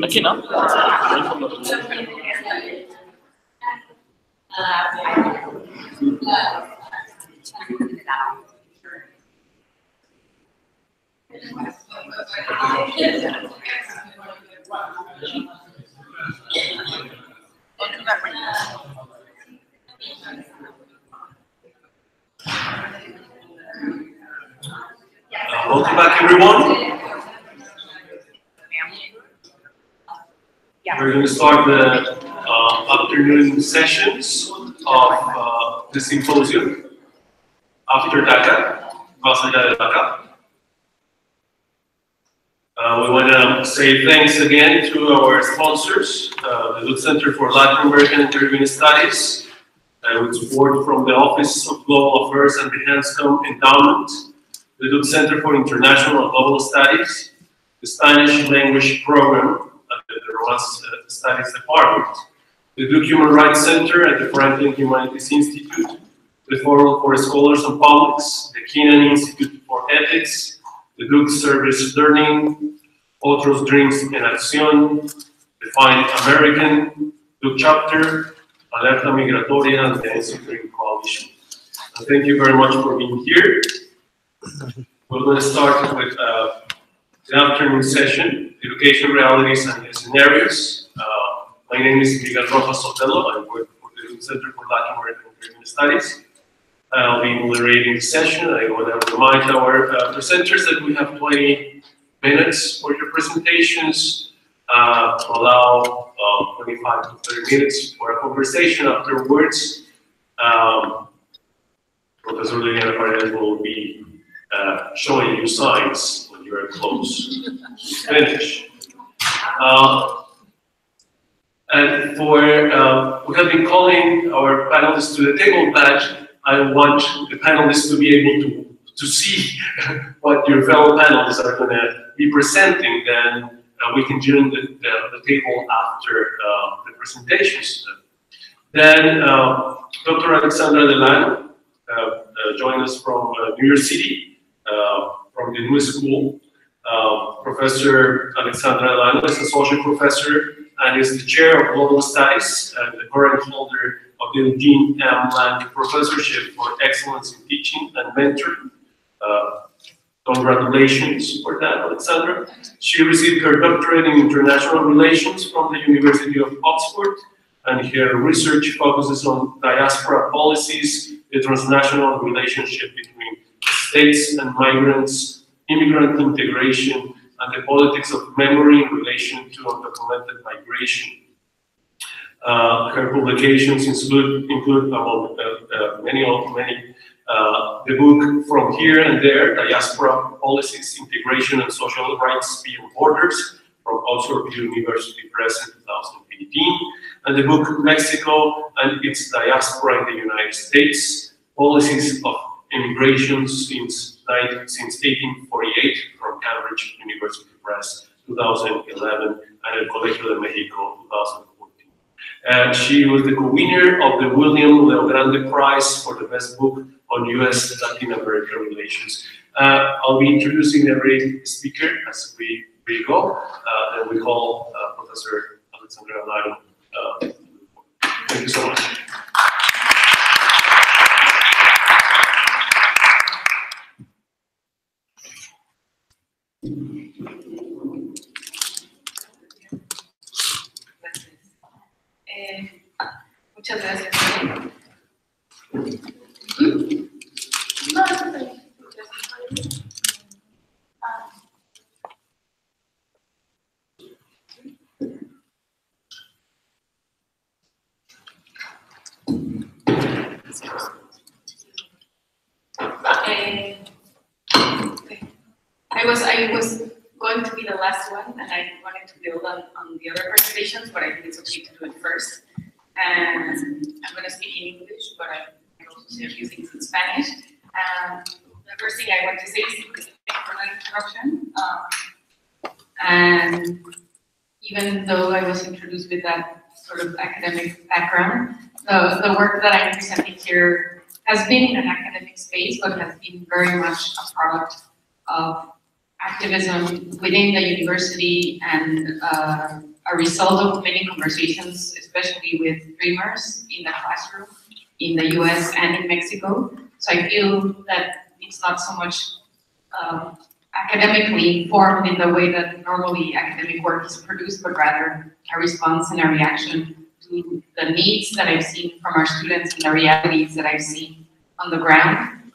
Aquí no. Welcome back, everyone. We're going to start the afternoon sessions of the symposium after Daca, Más allá de Daca. We want to say thanks again to our sponsors, the Lutz Center for Latin American and Caribbean Studies, with support from the Office of Global Affairs and the Hanscom Endowment, the Lutz Center for International and Global Studies, the Spanish Language Program at the Rojas Studies Department, the Duke Human Rights Center at the Franklin Humanities Institute, the Forum for Scholars and Publics, the Kenneth Institute for Ethics, the Duke Service Learning, Otros Dreams and Acción, the Fine American, Duke Chapter, Alerta Migratoria, and the Institute Coalition. And thank you very much for being here. We're going to start with the afternoon session, Education Realities and Scenarios. My name is Miguel Rojas-Sotelo. I work for the Center for Latin American and Caribbean Studies. I'll be moderating the session. I want to remind our presenters that we have 20 minutes for your presentations to allow 25 to 30 minutes for a conversation afterwards. Professor Liliana Paredes will be showing you signs when you are close to finish. And for, we have been calling our panelists to the table, but I want the panelists to be able to see what your fellow panelists are going to be presenting. Then we can join the table after the presentations. Then Dr. Alexandra Delano joined us from New York City, from the new school. Professor Alexandra Delano is associate professor and is the chair of Global Studies and the current holder of the Jean M. Lang Professorship for Excellence in Teaching and Mentoring. Congratulations for that, Alexandra. She received her doctorate in International Relations from the University of Oxford, and her research focuses on diaspora policies, the transnational relationship between states and migrants, immigrant integration, and the politics of memory in relation to undocumented migration. Her publications include among many, the book From Here and There, Diaspora Policies, Integration and Social Rights Beyond Borders, from Oxford University Press in 2018, and the book Mexico and Its Diaspora in the United States, Policies of Immigration since 1848, from Cambridge University Press, 2011, and El Colegio de Mexico, 2014. And she was the co-winner of the William Leo Grande Prize for the best book on U.S. Latin American relations. I'll be introducing every speaker as we go, and we call Professor Alexandra Delano. Thank you so much. Muchas gracias. I was going to be the last one, and I wanted to build on the other presentations, but I think it's okay to do it first. And I'm going to speak in English, but I can also say a few things in Spanish. The first thing I want to say is thank you for the introduction. And even though I was introduced with that sort of academic background, the work that I'm presenting here has been in an academic space, but has been very much a product of activism within the university and a result of many conversations, especially with dreamers in the classroom in the US and in Mexico. So I feel that it's not so much academically informed in the way that normally academic work is produced, but rather a response and a reaction to the needs that I've seen from our students and the realities that I've seen on the ground,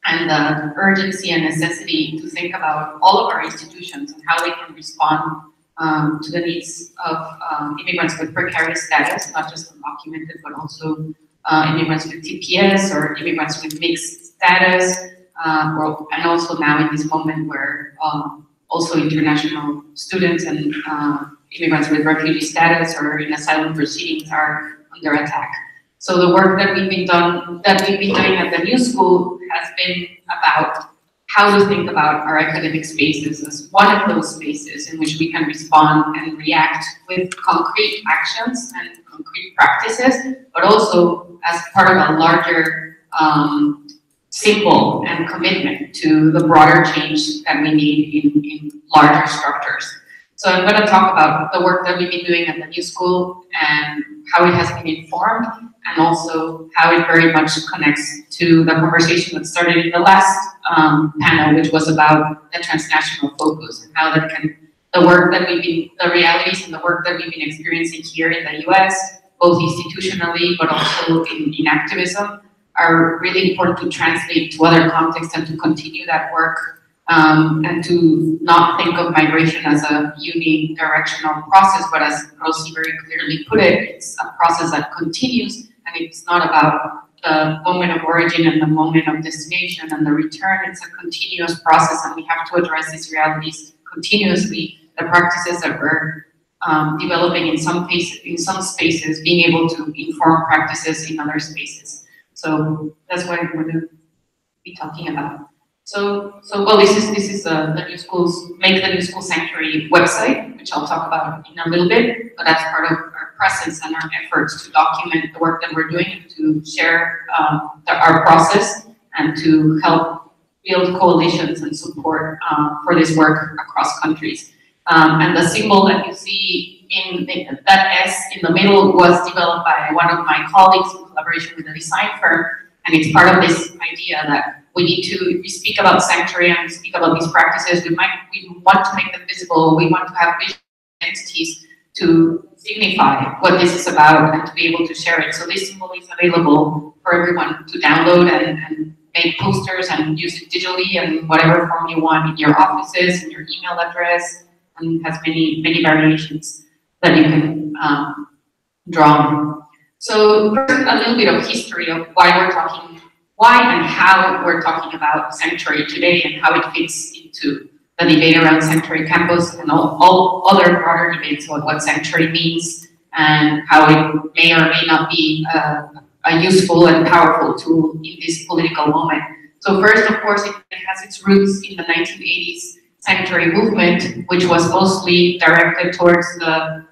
and the urgency and necessity to think about all of our institutions and how they can respond to the needs of immigrants with precarious status, not just undocumented, but also immigrants with TPS or immigrants with mixed status, and also now in this moment where also international students and immigrants with refugee status or in asylum proceedings are under attack. So the work that we've been doing at the new school has been about how to think about our academic spaces as one of those spaces in which we can respond and react with concrete actions and concrete practices, but also as part of a larger symbol and commitment to the broader change that we need in larger structures. So I'm going to talk about the work that we've been doing at the new school and how it has been informed, and also how it very much connects to the conversation that started in the last panel, which was about the transnational focus and how that can, the realities and the work that we've been experiencing here in the US, both institutionally, but also in activism, are really important to translate to other contexts and to continue that work, and to not think of migration as a unidirectional process, but as Rossy very clearly put it, it's a process that continues, and it's not about the moment of origin and the moment of destination and the return. It's a continuous process, and we have to address these realities continuously. The practices that we're developing in some spaces, being able to inform practices in other spaces. So that's what I'm going to be talking about. So well, this is the new schools, Make the New School Sanctuary website, which I'll talk about in a little bit, but that's part of our presence and our efforts to document the work that we're doing and to share our process and to help build coalitions and support for this work across countries. And the symbol that you see that S in the middle was developed by one of my colleagues in collaboration with a design firm, and it's part of this idea that we speak about sanctuary and we speak about these practices. We want to make them visible. We want to have visual entities to signify what this is about and to be able to share it. So this symbol is available for everyone to download and make posters and use it digitally and whatever form you want in your offices, in your email address, and has many variations that you can draw on. So first, a little bit of history of why and how we're talking about sanctuary today and how it fits into the debate around sanctuary campus and all other broader debates about what sanctuary means and how it may or may not be a useful and powerful tool in this political moment. So first, of course, it has its roots in the 1980s sanctuary movement, which was mostly directed towards the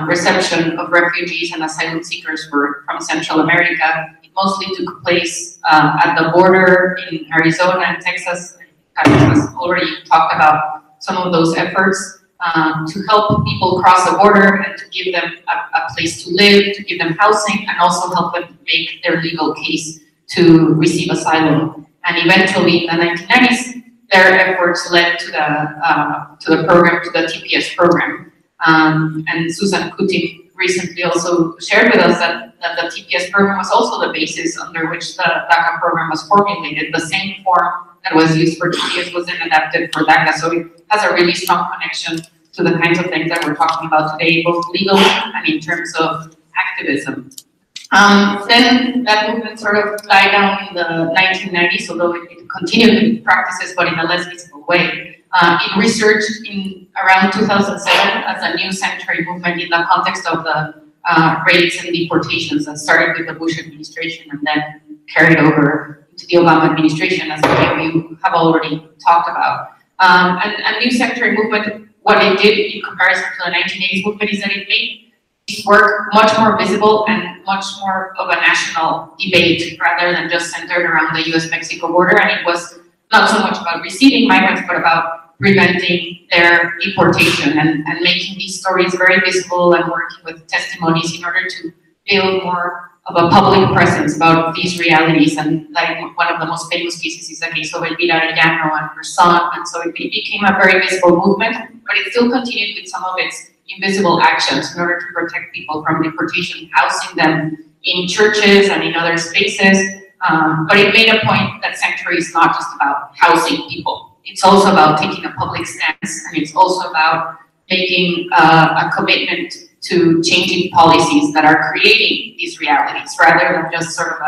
reception of refugees and asylum seekers from Central America. It mostly took place at the border in Arizona and Texas. Kenneth has already talked about some of those efforts to help people cross the border and to give them a place to live, to give them housing, and also help them make their legal case to receive asylum. And eventually, in the 1990s, their efforts led to the program, to the TPS program. And Susan Kutin recently also shared with us that the TPS program was also the basis under which the Daca program was formulated. The same form that was used for TPS was then adapted for Daca. So it has a really strong connection to the kinds of things that we're talking about today, both legally and in terms of activism. Then that movement sort of died down in the 1990s, although it continued in practices, but in a less visible way. It resurged in around 2007 as a new sanctuary movement in the context of the raids and deportations that started with the Bush administration and then carried over to the Obama administration, as many of you have already talked about. And a new sanctuary movement, what it did in comparison to the 1980s movement is that it made this work much more visible and much more of a national debate rather than just centered around the US-Mexico border. And it was not so much about receiving migrants, but about preventing their deportation and making these stories very visible and working with testimonies in order to build more of a public presence about these realities. And like one of the most famous cases is the case of Elvira Arellano and her son, and so it became a very visible movement, but it still continued with some of its invisible actions in order to protect people from deportation, housing them in churches and in other spaces. But it made a point that Sanctuary is not just about housing people. It's also about taking a public stance, and it's also about making a commitment to changing policies that are creating these realities, rather than just sort of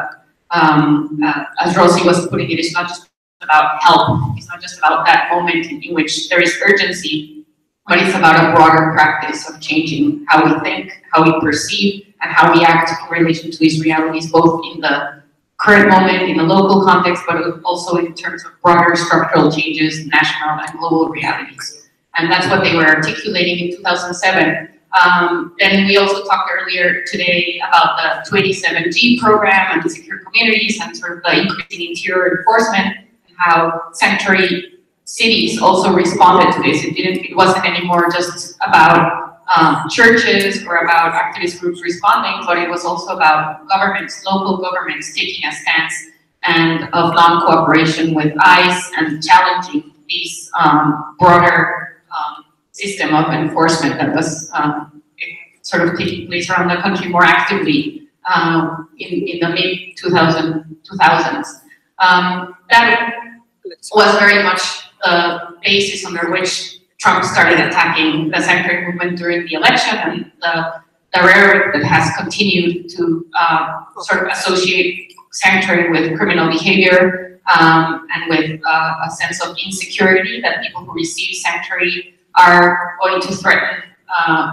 as Rossy was putting it, it's not just about help. It's not just about that moment in which there is urgency, but it's about a broader practice of changing how we think, how we perceive, and how we act in relation to these realities, both in the current moment, in the local context, but also in terms of broader structural changes, national and global realities. And that's what they were articulating in 2007. Then we also talked earlier today about the 287G program and secure communities and sort of the increasing interior enforcement and how sanctuary cities also responded to this. It wasn't anymore just about churches or about activist groups responding, but it was also about governments, local governments taking a stance and of non-cooperation with ICE and challenging these broader system of enforcement that was sort of taking place around the country more actively in the mid-2000s. That was very much the basis under which Trump started attacking the sanctuary movement during the election, and the rhetoric that has continued to sort of associate sanctuary with criminal behavior and with a sense of insecurity that people who receive sanctuary are going to threaten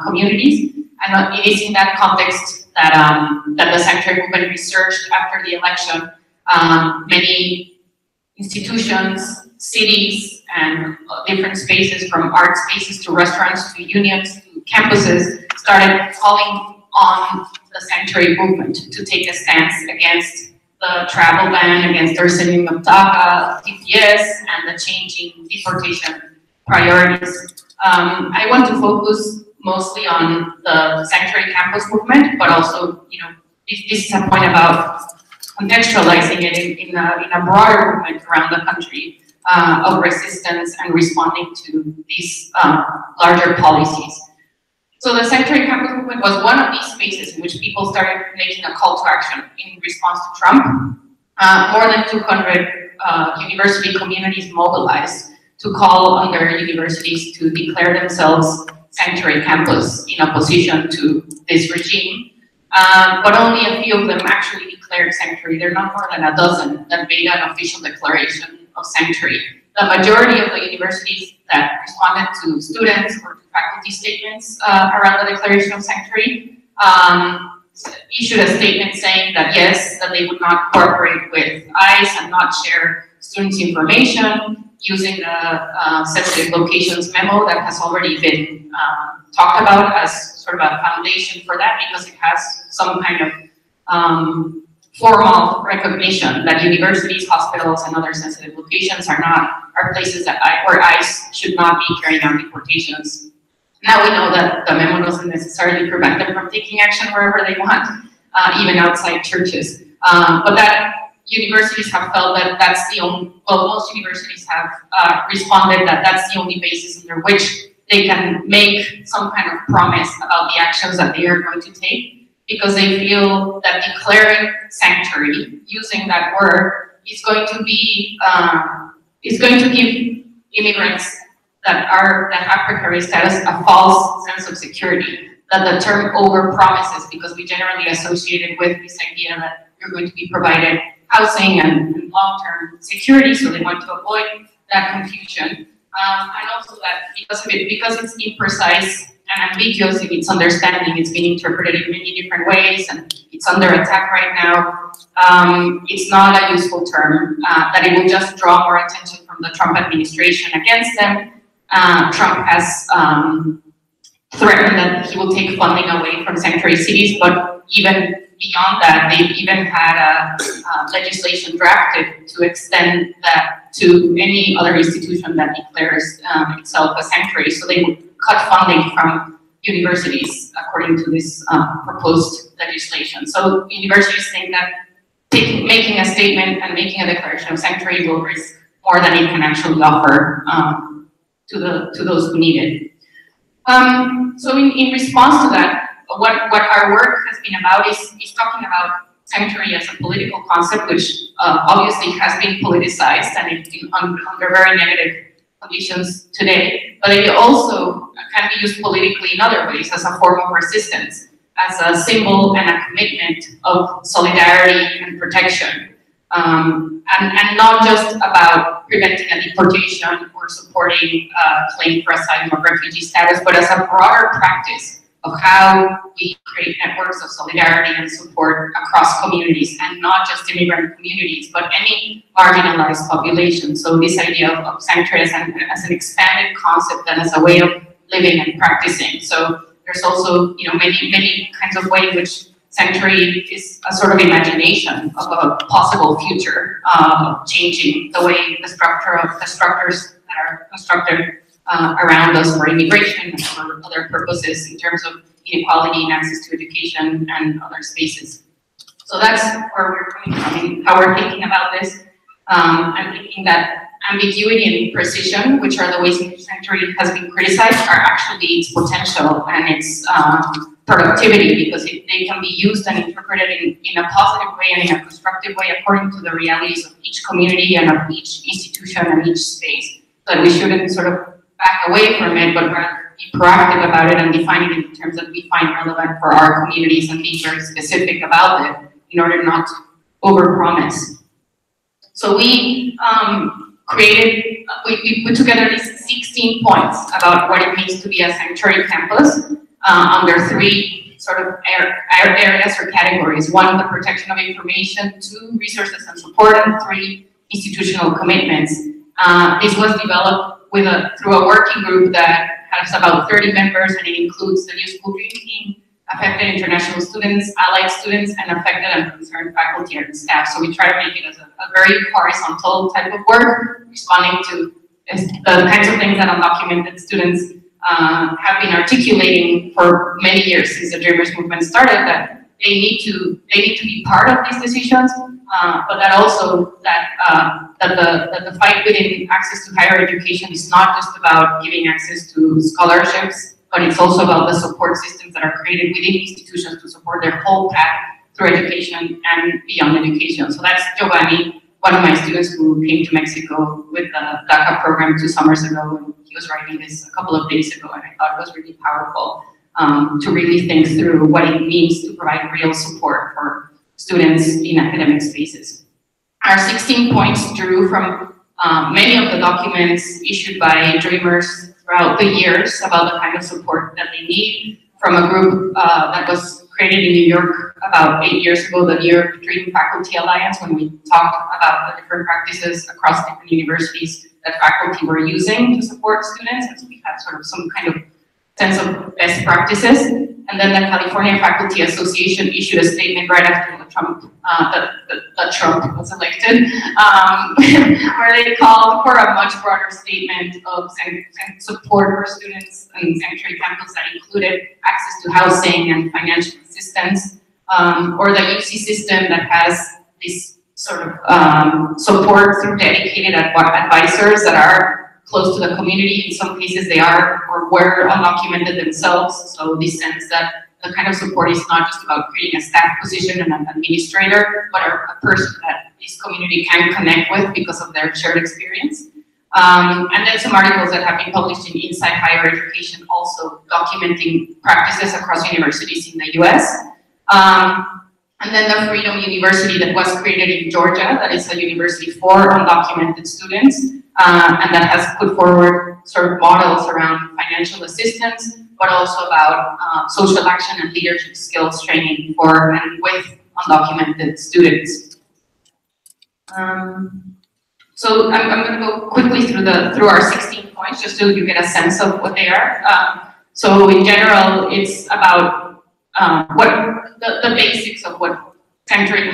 communities. And it is in that context that, that the sanctuary movement researched after the election. Many institutions, cities, and different spaces, from art spaces to restaurants to unions to campuses, started calling on the sanctuary movement to take a stance against the travel ban, against the rescinding of Daca, TPS, and the changing deportation priorities. I want to focus mostly on the sanctuary campus movement, but also, you know, this is a point about contextualizing it in a broader movement around the country of resistance and responding to these larger policies. So the sanctuary campus movement was one of these spaces in which people started making a call to action in response to Trump. More than 200 university communities mobilized to call on their universities to declare themselves sanctuary campus in opposition to this regime. But only a few of them actually declared sanctuary. There are not more than a dozen that made an official declaration of sanctuary. The majority of the universities that responded to students or to faculty statements around the declaration of sanctuary issued a statement saying that yes, that they would not cooperate with ICE and not share students' information, using the sensitive locations memo that has already been talked about as sort of a foundation for that, because it has some kind of formal recognition that universities, hospitals, and other sensitive locations are places that where ICE should not be carrying out deportations. Now we know that the memo doesn't necessarily prevent them from taking action wherever they want, even outside churches. But that universities have felt that that's the only, well, most universities have responded that that's the only basis under which they can make some kind of promise about the actions that they are going to take, because they feel that declaring sanctuary, using that word, is going to be, is going to give immigrants that have precarious status a false sense of security, that the term over-promises, because we generally associate it with this idea that you're going to be provided housing and long-term security, so they want to avoid that confusion. And also that because of it, because it's imprecise and ambiguous in its understanding, it's being interpreted in many different ways, and it's under attack right now. It's not a useful term, that it will just draw more attention from the Trump administration against them. Trump has threatened that he will take funding away from sanctuary cities, but even beyond that, they've even had a legislation drafted to extend that to any other institution that declares itself a sanctuary. So they would cut funding from universities according to this proposed legislation. So universities think that making a statement and making a declaration of sanctuary will risk more than it can actually offer to those who need it. So in response to that, what our work has been about is talking about sanctuary as a political concept, which obviously has been politicized and it's under very negative conditions today, but it also can be used politically in other ways as a form of resistance, as a symbol and a commitment of solidarity and protection, and not just about preventing a deportation or supporting a claim for asylum or refugee status, but as a broader practice of how we create networks of solidarity and support across communities, and not just immigrant communities, but any marginalized population. So this idea of sanctuary as an expanded concept and as a way of living and practicing. So there's also, many kinds of ways in which sanctuary is a sort of imagination of a possible future, changing the way the structures that are constructed around us for immigration and for other purposes in terms of inequality and access to education and other spaces. So that's where we're coming from, how we're thinking about this. I'm thinking that ambiguity and imprecision, which are the ways in which sanctuary has been criticized, are actually its potential and its productivity, because they can be used and interpreted in a positive way and in a constructive way according to the realities of each community and of each institution and each space. So that we shouldn't sort of back away from it, but rather be proactive about it and define it in terms that we find relevant for our communities and be very specific about it in order not to overpromise. So we we put together these 16 points about what it means to be a sanctuary campus under 3 sort of areas or categories. 1, the protection of information, 2, resources and support, and 3, institutional commitments. This was developed through a working group that has about 30 members, and it includes the New School Dream Team, affected international students, allied students, and affected and concerned faculty and staff. So we try to make it as a very horizontal type of work, responding to the kinds of things that undocumented students have been articulating for many years since the Dreamers movement started, that they need to be part of these decisions, but that also that the fight within access to higher education is not just about giving access to scholarships, but it's also about the support systems that are created within institutions to support their whole path through education and beyond education. So that's Giovanni, one of my students who came to Mexico with the Daca program 2 summers ago, and he was writing this a couple of days ago, and I thought it was really powerful to really think through what it means to provide real support for students in academic spaces. Our 16 points drew from many of the documents issued by Dreamers throughout the years about the kind of support that they need, from a group that was created in New York about 8 years ago, the New York Dream Faculty Alliance, when we talked about the different practices across different universities that faculty were using to support students, and so we had sort of some kind of sense of best practices. And then the California Faculty Association issued a statement right after Trump was elected, where they called for a much broader statement of support for students and sanctuary campus that included access to housing and financial assistance, or the UC system that has this sort of support through dedicated advisors that are close to the community. In some cases they are or were undocumented themselves, so this sense that the kind of support is not just about creating a staff position and an administrator, but a person that this community can connect with because of their shared experience. And then some articles that have been published in Inside Higher Education, also documenting practices across universities in the US. And then the Freedom University that was created in Georgia, that is a university for undocumented students, and that has put forward sort of models around financial assistance, but also about social action and leadership skills training for and with undocumented students. So I'm going to go quickly through our 16 points just so you get a sense of what they are. So in general, it's about the basics of how Century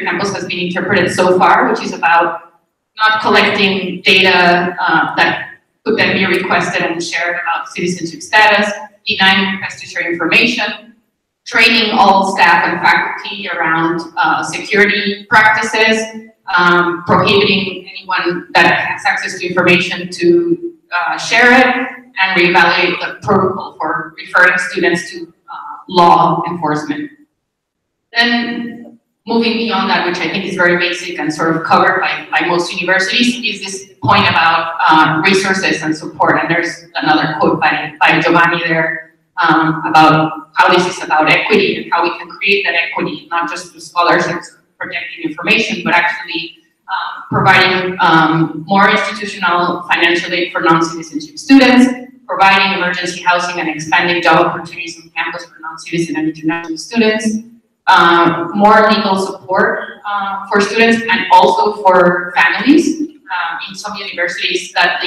Campus has been interpreted so far, which is about not collecting data that could then be requested and shared about citizenship status, denying requests to share information, training all staff and faculty around security practices, prohibiting anyone that has access to information to share it, and reevaluate the protocol for referring students to law enforcement. Then, moving beyond that, which I think is very basic and sort of covered by most universities, is this point about resources and support. And there's another quote by Giovanni there about how this is about equity and how we can create that equity, not just through scholarships protecting information, but actually providing more institutional financial aid for non-citizenship students, providing emergency housing and expanding job opportunities on campus for non-citizen and international students, more legal support for students and also for families. In some universities, that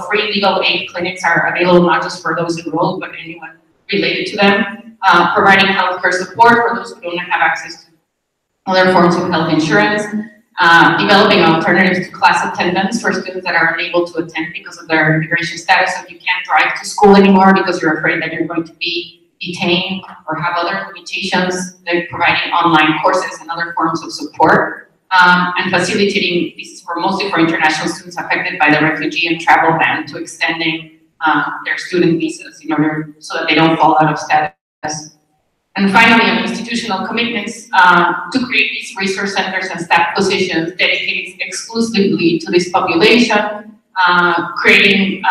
free legal aid clinics are available not just for those enrolled, but anyone related to them. Providing healthcare support for those who don't have access to other forms of health insurance. Developing alternatives to class attendance for students that are unable to attend because of their immigration status. So if you can't drive to school anymore because you're afraid that you're going to be detained or have other limitations, they're providing online courses and other forms of support. And facilitating, this is mostly for international students affected by the refugee and travel ban, to extending their student visas in order so that they don't fall out of status. And finally, on institutional commitments, to create these resource centers and staff positions dedicated exclusively to this population, creating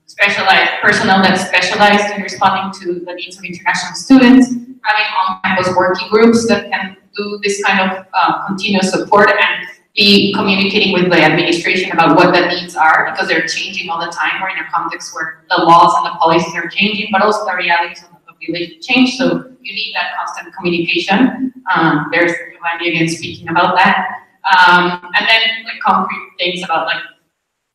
specialized personnel that's specialized in responding to the needs of international students, having on-campus working groups that can do this kind of continuous support and be communicating with the administration about what the needs are, because they're changing all the time. We're in a context where the laws and the policies are changing, but also the realities of the population change, so you need that constant communication. There's Giovanni again speaking about that. And then like concrete things about like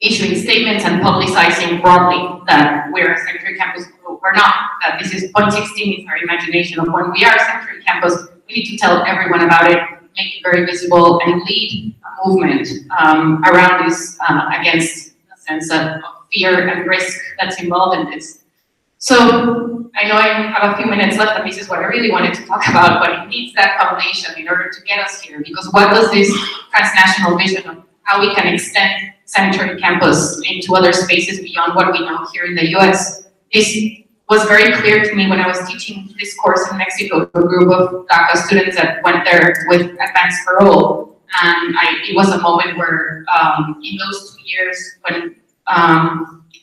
issuing statements and publicizing broadly that we're a Century Campus. We're not, that this is 0.16 is our imagination of when we are a Century Campus. We need to tell everyone about it, make it very visible, and lead a movement around this against the sense of fear and risk that's involved in this. So I know I have a few minutes left, and this is what I really wanted to talk about, but it needs that foundation in order to get us here, because what does this transnational vision of how we can extend Century Campus into other spaces beyond what we know here in the US? This was very clear to me when I was teaching this course in Mexico to a group of Daca students that went there with advanced parole. And it was a moment where in those 2 years when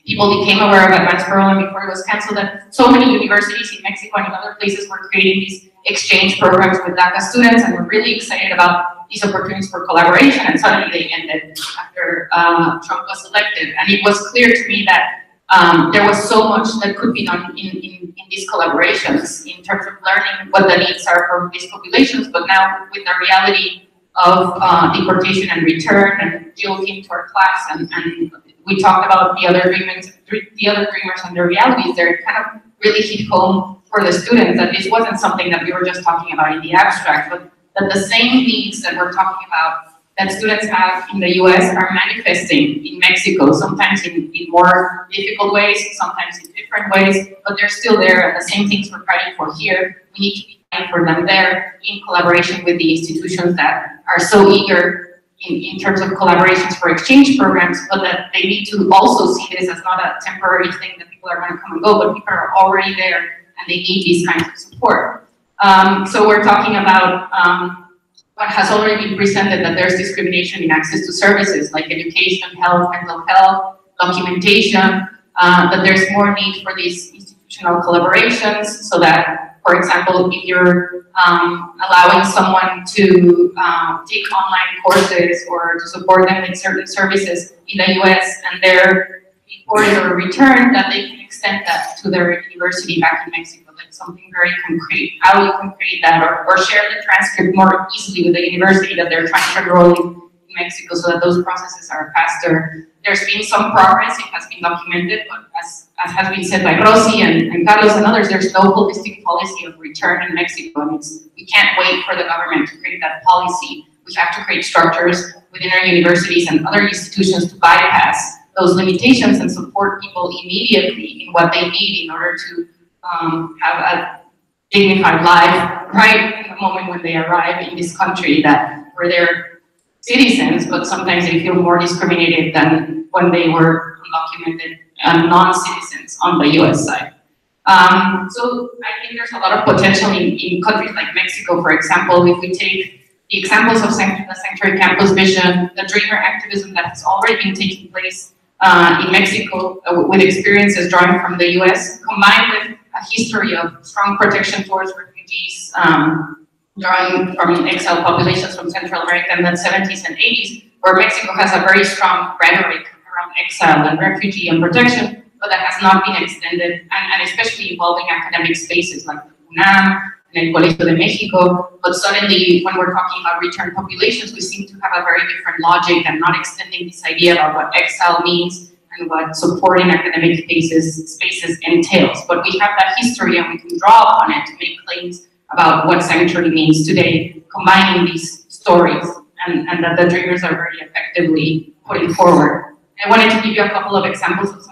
people became aware of advanced parole and before it was canceled, that so many universities in Mexico and in other places were creating these exchange programs with Daca students, and were really excited about these opportunities for collaboration, and suddenly they ended after Trump was elected. And it was clear to me that there was so much that could be done in these collaborations in terms of learning what the needs are for these populations, but now with the reality of deportation and return, and Jill came to our class and we talked about the other dreamers and their realities. They're kind of really hit home for the students that this wasn't something that we were just talking about in the abstract, but that the same needs that we're talking about that students have in the US are manifesting in Mexico, sometimes in more difficult ways, sometimes in different ways, but they're still there, and the same things we're fighting for here, we need to be fighting for them there in collaboration with the institutions that are so eager in terms of collaborations for exchange programs, but that they need to also see this as not a temporary thing that people are going to come and go, but people are already there and they need these kinds of support. So we're talking about what has already been presented, that there's discrimination in access to services like education, health, mental health, documentation, that there's more need for these institutional collaborations, so that, for example, if you're allowing someone to take online courses or to support them with certain services in the US and they're deported or returned, that they can extend that to their university back in Mexico, like something very concrete, how you can create that, or share the transcript more easily with the university that they're trying to enroll Mexico so that those processes are faster. There's been some progress, it has been documented, but as has been said by Rossy and Carlos and others, there's no holistic policy of return in Mexico. And we can't wait for the government to create that policy. We have to create structures within our universities and other institutions to bypass those limitations and support people immediately in what they need in order to have a dignified life right in the moment when they arrive in this country where they're citizens, but sometimes they feel more discriminated than when they were undocumented non-citizens on the US side. So I think there's a lot of potential in countries like Mexico, for example. If we take the examples of the Sanctuary Campus Vision, the Dreamer activism that has already been taking place in Mexico with experiences drawing from the US, combined with a history of strong protection towards refugees, drawing from exile populations from Central America in the 70s and 80s, where Mexico has a very strong rhetoric around exile and refugee and protection, but that has not been extended, and especially involving academic spaces like UNAM and El Colegio de Mexico. But suddenly, when we're talking about return populations, we seem to have a very different logic and not extending this idea about what exile means and what supporting academic spaces entails. But we have that history and we can draw upon it to make claims about what sanctuary means today, combining these stories and that the Dreamers are very effectively putting forward. I wanted to give you a couple of examples of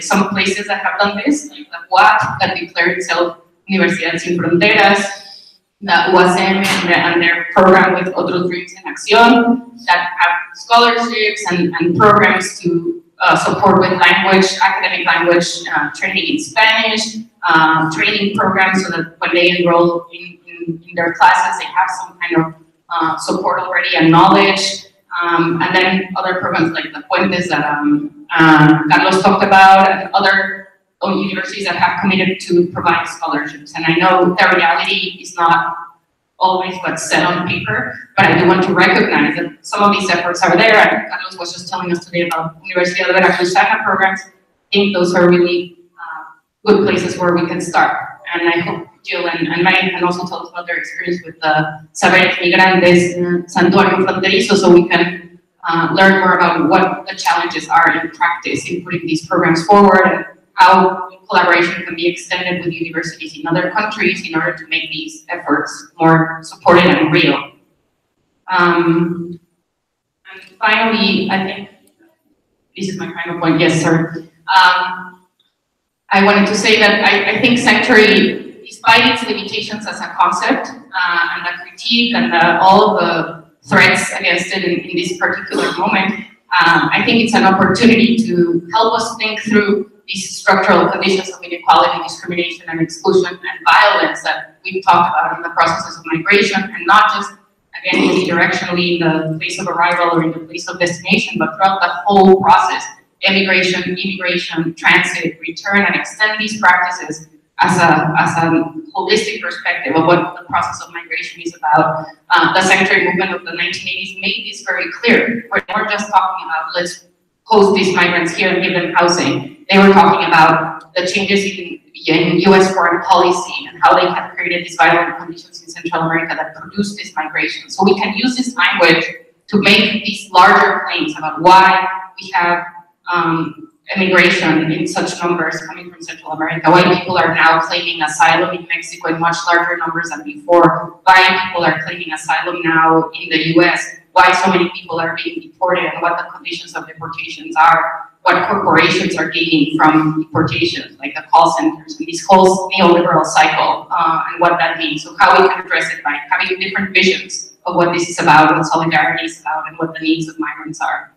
some places that have done this, like the UAT, that declared itself Universidad Sin Fronteras, the UASM and their program with Otros and Acción, that have scholarships and programs to support with academic language training in Spanish, training programs so that when they enroll in their classes, they have some kind of support already and knowledge. And then other programs like the Puentes that Carlos talked about, and other universities that have committed to provide scholarships. And I know the reality is not always what's said on paper, but I do want to recognize that some of these efforts are there. And Carlos was just telling us today about Universidad de Veracruz programs. I think those are really good places where we can start. And I hope Jill and Mike can also tell us about their experience with the Saberes Migrantes Santuario Fronterizo, so we can learn more about what the challenges are in practice in putting these programs forward and how collaboration can be extended with universities in other countries in order to make these efforts more supported and real. And finally, I think this is my final point. Yes, sir. I wanted to say that I think sanctuary, despite its limitations as a concept and the critique and all the threats against it in this particular moment, I think it's an opportunity to help us think through these structural conditions of inequality, discrimination, and exclusion and violence that we've talked about in the processes of migration, and not just, again, unidirectionally in the place of arrival or in the place of destination, but throughout the whole process, immigration, transit, return, and extend these practices as a holistic perspective of what the process of migration is about. The sanctuary movement of the 1980s made this very clear. We're not just talking about let's host these migrants here and give them housing. They were talking about the changes in US foreign policy and how they have created these violent conditions in Central America that produced this migration. So we can use this language to make these larger claims about why we have immigration in such numbers coming from Central America, why people are now claiming asylum in Mexico in much larger numbers than before, why people are claiming asylum now in the US, why so many people are being deported, and what the conditions of deportations are, what corporations are gaining from deportation, like the call centers, and this whole neoliberal cycle, and what that means. So how we can address it by having different visions of what this is about, what solidarity is about, and what the needs of migrants are.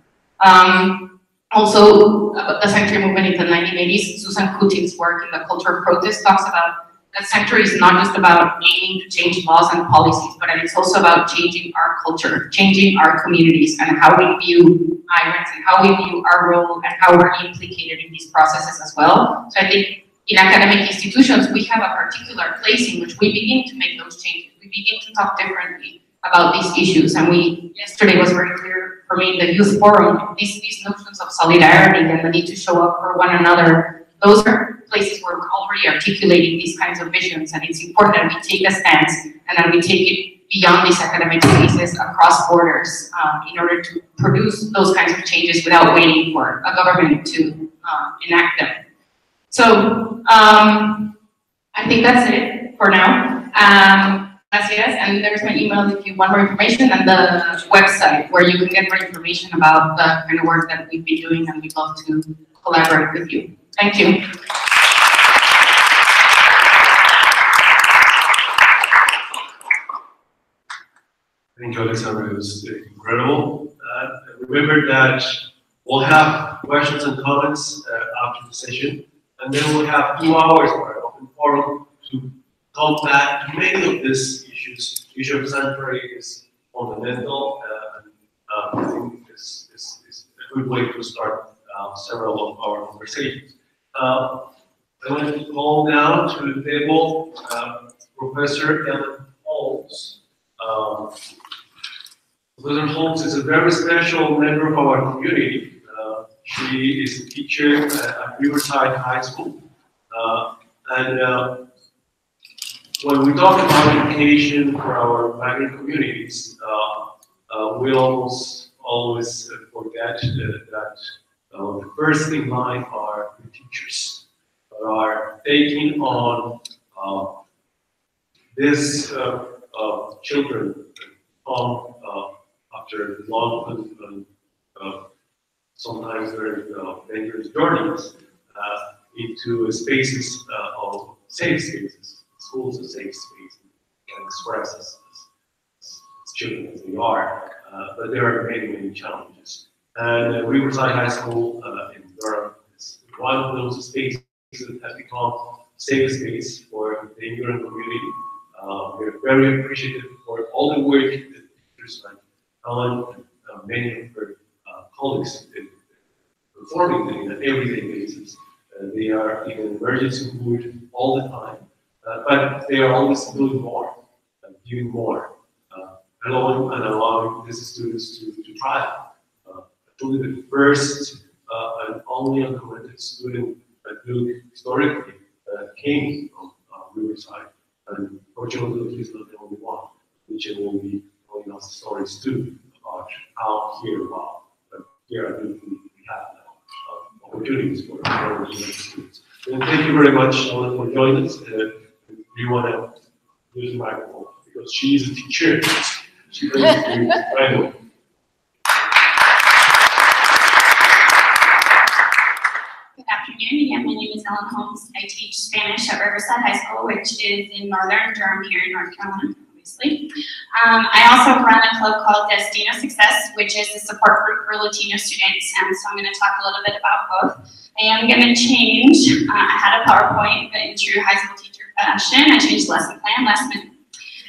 Also, the sanctuary movement in the 1980s, Susan Kutin's work in the culture of protest talks about that sanctuary is not just about aiming to change laws and policies, but it's also about changing our culture, changing our communities, and how we view migrants and how we view our role and how we're implicated in these processes as well. So I think in academic institutions, we have a particular place in which we begin to make those changes. We begin to talk differently about these issues. And yesterday was very clear for me in the youth forum, these notions of solidarity and the need to show up for one another, those are places where we're already articulating these kinds of visions, and it's important that we take a stance and that we take it beyond these academic spaces across borders in order to produce those kinds of changes without waiting for a government to enact them. So I think that's it for now. Gracias, and there's my email if you want more information, and the website where you can get more information about the kind of work that we've been doing, and we'd love to collaborate with you. Thank you. Thank you, Alexandra. It was incredible. Remember that we'll have questions and comments after the session, and then we'll have 2 hours for an open forum to come back to many of these issues. The issue of sanctuary is fundamental, and I think this is a good way to start several of our conversations. I want to call now to the table Professor Holmes. Professor Holmes is a very special member of our community. She is a teacher at Riverside High School. When we talk about education for our migrant communities, we almost always forget that the first in line are the teachers that are taking on these children after long and sometimes very dangerous journeys into spaces of safe spaces. Schools are safe space and express as children as they are, but there are many challenges. And Riverside High School in Durham is one of those spaces that has become safe space for the immigrant community. We're very appreciative for all the work that teachers like Alla and many of her colleagues performing on an everyday basis. They are in emergency mood all the time. But they are always doing more, giving more, allowing these students to try. Actually, the first and only undocumented student that Luke historically came from Riverside, and fortunately, he's not the only one. Li-Chen will be telling us stories too about how here at Luke we have now opportunities for our students. And thank you very much, Alla, for joining us. You want to use the microphone because she is a teacher. She brings it to Good afternoon. My name is Ellen Holmes. I teach Spanish at Riverside High School, which is in northern Durham here in North Carolina, obviously. I also run a club called Destino Success, which is a support group for Latino students, and so I'm going to talk a little bit about both. I am going to change. I had a PowerPoint, but in true high school teacher fashion, I changed lesson plan last minute.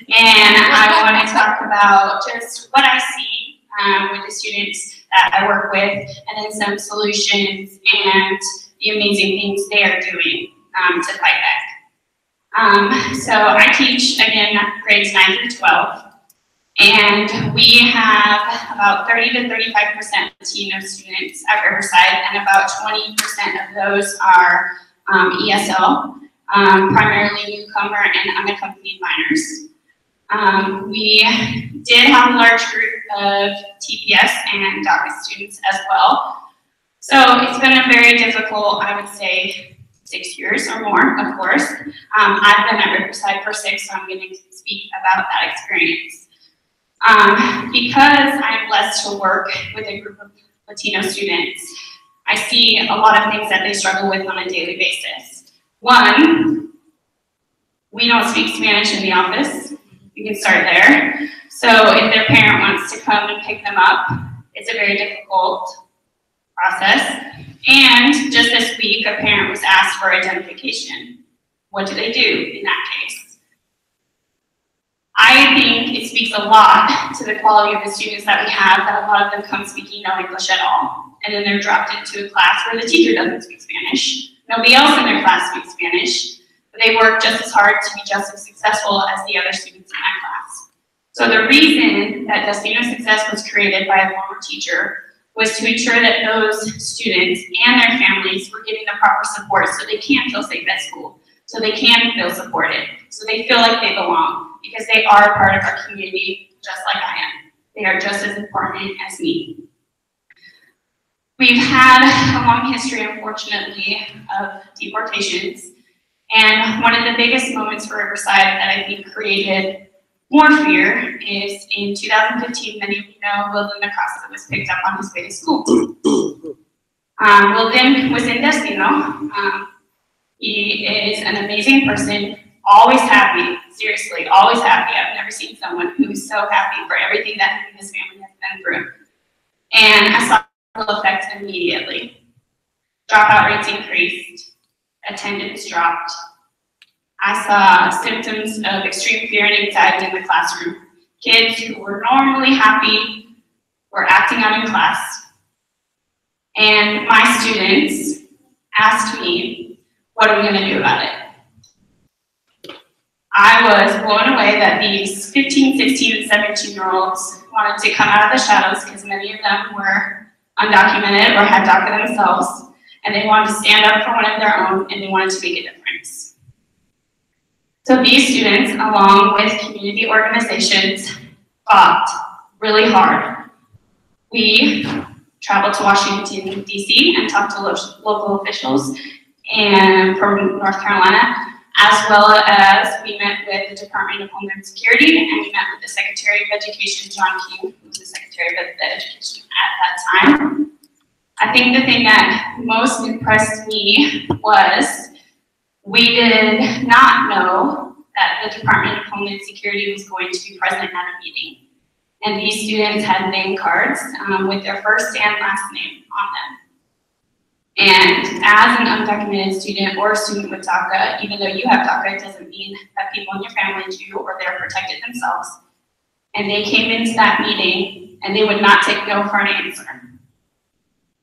And I want to talk about just what I see with the students that I work with, and then some solutions and the amazing things they are doing to fight back. So I teach, again, grades 9 through 12. And we have about 30 to 35% Latino students at Riverside, and about 20% of those are ESL, primarily newcomer and unaccompanied minors. We did have a large group of TPS and Daca students as well. So it's been a very difficult, I would say, 6 years or more, of course. I've been at Riverside for 6, so I'm going to speak about that experience. Because I'm blessed to work with a group of Latino students, I see a lot of things that they struggle with on a daily basis. One, we don't speak Spanish in the office. You can start there. So if their parent wants to come and pick them up, it's a very difficult process. And just this week, a parent was asked for identification. What do they do in that case? I think it speaks a lot to the quality of the students that we have, that a lot of them come speaking no English at all. And then they're dropped into a class where the teacher doesn't speak Spanish. Nobody else in their class speaks Spanish, but they work just as hard to be just as successful as the other students in that class. So the reason that Destino Success was created by a former teacher was to ensure that those students and their families were getting the proper support so they can feel safe at school, so they can feel supported, so they feel like they belong. because they are part of our community just like I am. They are just as important as me. We've had a long history, unfortunately, of deportations. And one of the biggest moments for Riverside that I think created more fear is in 2015, many of you know Wilden Acosta was picked up on his way to school. Wilden was in Destino. He is an amazing person, always happy, seriously, always happy. I've never seen someone who's so happy for everything that he and his family has been through. And I saw the effects immediately. Dropout rates increased, attendance dropped. I saw symptoms of extreme fear and anxiety in the classroom. Kids who were normally happy were acting out in class. And my students asked me, what are we going to do about it? I was blown away that these 15, 16, and 17-year-olds wanted to come out of the shadows because many of them were undocumented or had DACA themselves, and they wanted to stand up for one of their own, and they wanted to make a difference. So these students, along with community organizations, fought really hard. We traveled to Washington, D.C. and talked to local officials and from North Carolina, as well as we met with the Department of Homeland Security, and we met with the Secretary of Education, John King, who was the Secretary of Education at that time. I think the thing that most impressed me was we did not know that the Department of Homeland Security was going to be present at a meeting. And these students had name cards with their first and last name on them. And as an undocumented student or a student with DACA, even though you have DACA, it doesn't mean that people in your family do or they're protected themselves. And they came into that meeting and they would not take no for an answer.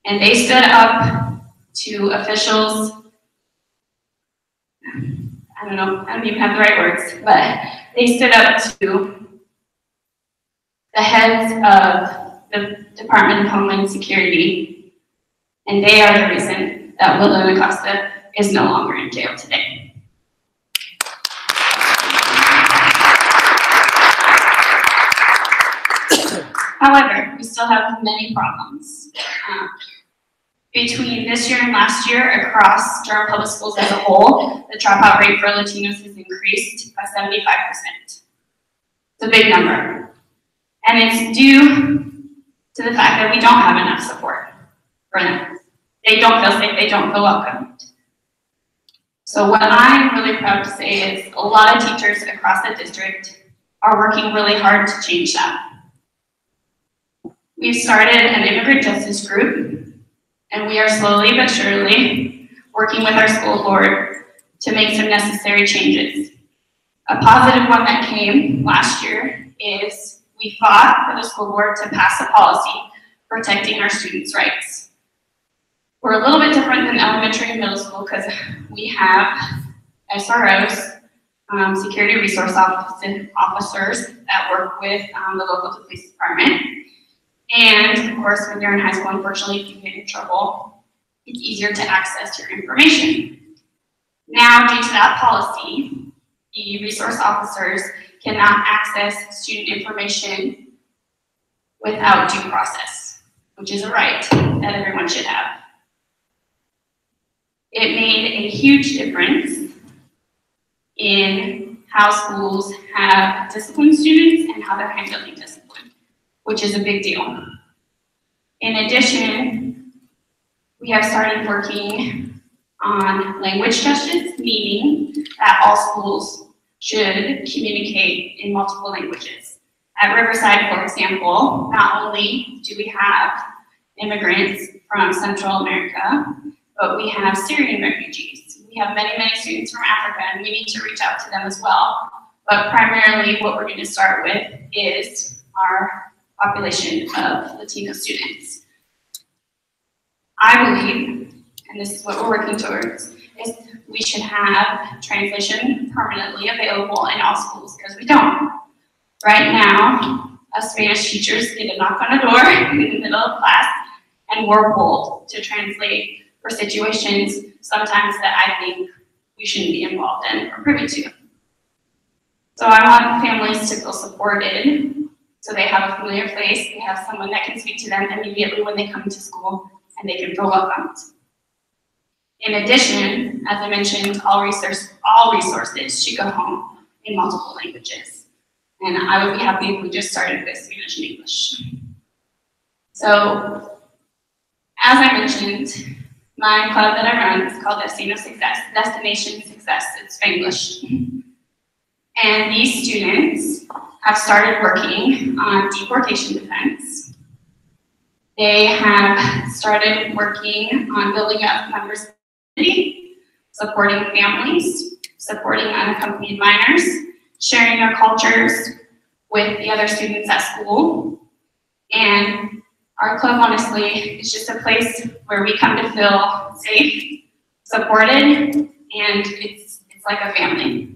And they stood up to officials, I don't even have the right words, but they stood up to the heads of the Department of Homeland Security, and they are the reason that Wilden Acosta is no longer in jail today. However, we still have many problems. Between this year and last year, across Durham Public Schools as a whole, the dropout rate for Latinos has increased by 75%. It's a big number. And it's due to the fact that we don't have enough support for them. They don't feel safe, they don't feel welcomed. So what I'm really proud to say is a lot of teachers across the district are working really hard to change that. We've started an immigrant justice group, and we are slowly but surely working with our school board to make some necessary changes. A positive one that came last year is we fought for the school board to pass a policy protecting our students' rights. We're a little bit different than elementary and middle school because we have SROs, security resource officers that work with the local police department. And of course, when you're in high school, unfortunately, if you get in trouble, it's easier to access your information. Now, due to that policy, the resource officers cannot access student information without due process, which is a right that everyone should have. It made a huge difference in how schools have disciplined students and how they're handling discipline, which is a big deal. In addition, we have started working on language justice, meaning that all schools should communicate in multiple languages. At Riverside, for example, not only do we have immigrants from Central America, but we have Syrian refugees. We have many, many students from Africa, and we need to reach out to them as well. But primarily what we're going to start with is our population of Latino students. I believe, and this is what we're working towards, is we should have translation permanently available in all schools, because we don't. Right now, us Spanish teachers get a knock on the door in the middle of class, and we're bold to translate for situations sometimes that I think we shouldn't be involved in or privy to. So I want families to feel supported, so they have a familiar face, they have someone that can speak to them immediately when they come to school, and they can feel welcomed. In addition, as I mentioned, all resources should go home in multiple languages. And I would be happy if we just started with Spanish and English. So, as I mentioned, my club that I run is called Destination Success, it's Spanglish. And these students have started working on deportation defense. They have started working on building up members' community, supporting families, supporting unaccompanied minors, sharing their cultures with the other students at school. And our club, honestly, is just a place where we come to feel safe, supported, and it's like a family.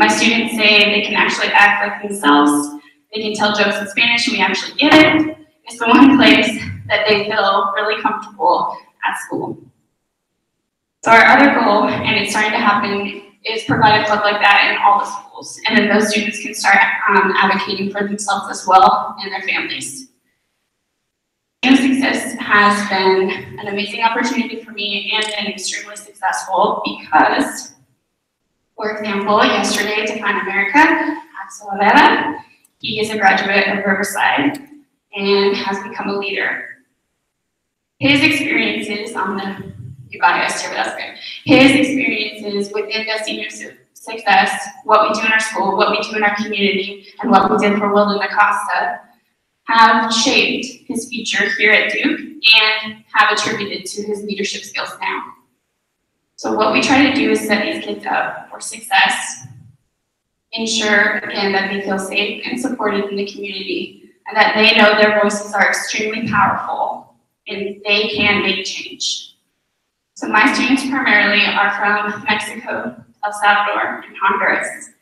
My students say they can actually act like themselves, they can tell jokes in Spanish and we actually get it. It's the one place that they feel really comfortable at school. So our other goal, and it's starting to happen, is provide a club like that in all the schools. And then those students can start advocating for themselves as well and their families. Success has been an amazing opportunity for me and been extremely successful because, for example, yesterday, Define America, Axel, he is a graduate of Riverside and has become a leader. His experiences you got us here, but that's good. His experiences within Destination Success, what we do in our school, what we do in our community, and what we did for Will and Acosta have shaped his future here at Duke and have attributed to his leadership skills now. So what we try to do is set these kids up for success, ensure, again, that they feel safe and supported in the community, and that they know their voices are extremely powerful and they can make change. So my students primarily are from Mexico, El Salvador, and Honduras.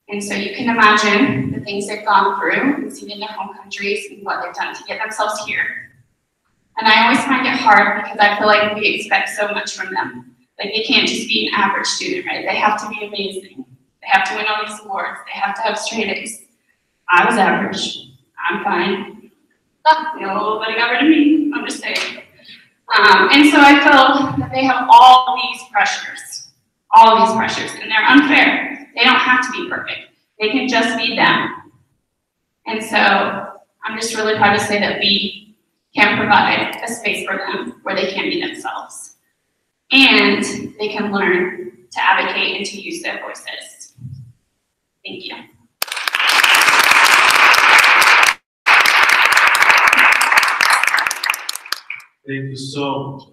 And so you can imagine the things they've gone through and seen in their home countries and what they've done to get themselves here. And I always find it hard because I feel like we expect so much from them. Like they can't just be an average student, right? They have to be amazing. They have to win all these awards. They have to have straight A's. I was average. I'm fine. Nobody got rid of me. I'm just saying. And so I feel that they have all these pressures, and they're unfair. They don't have to be perfect. They can just be them. And so I'm just really proud to say that we can provide a space for them where they can be themselves. And they can learn to advocate and to use their voices. Thank you. Thank you so much.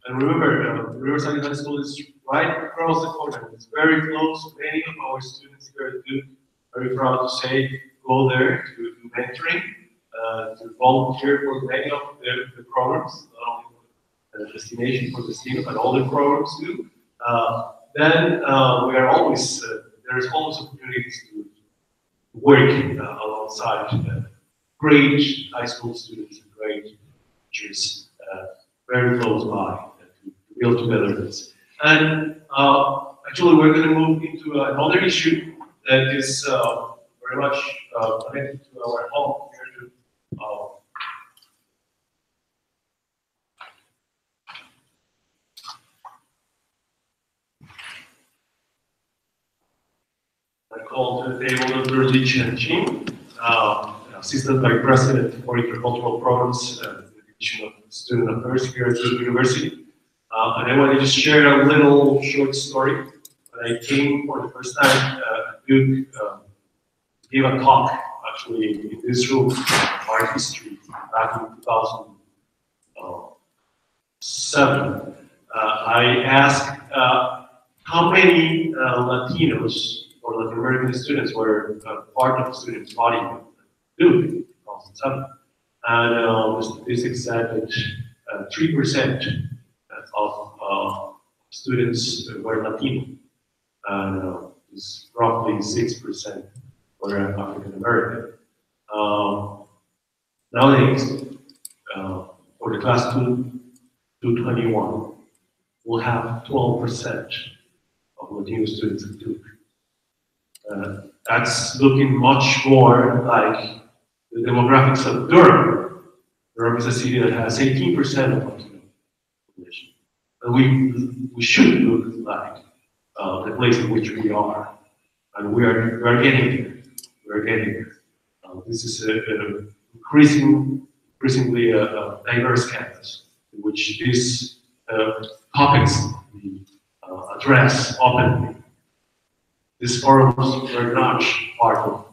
And remember, Riverside High School is right across the corner. It's very close. Many of our students here at Duke, very proud to say, go there to do mentoring, to volunteer for many of the programs, not only the Destination for Destino, but all the programs too. Then we are always, there's always opportunities to work alongside great high school students and great teachers very close by to build togetherness. And actually, we're going to move into another issue that is very much connected to our home here. I call to the table Dr. Li-Chen, Assistant Vice President for Intercultural Programs, Division of Student Affairs here at Duke University. And I want to just share a little short story. When I came for the first time at Duke, gave a talk actually in this room, art history, back in 2007. I asked how many Latinos or Latin American students were part of the students' body at Duke in 2007. And the statistics said that 3% of students were Latino, and roughly 6% were African American. Nowadays, for the class 221, we'll have 12% of Latino students at Duke. That's looking much more like the demographics of Durham. Durham is a city that has 18% of Latino population. And we should look like the place in which we are. And we are getting there. We're getting there. This is an increasingly a diverse campus in which these topics be addressed openly. These forums were not part of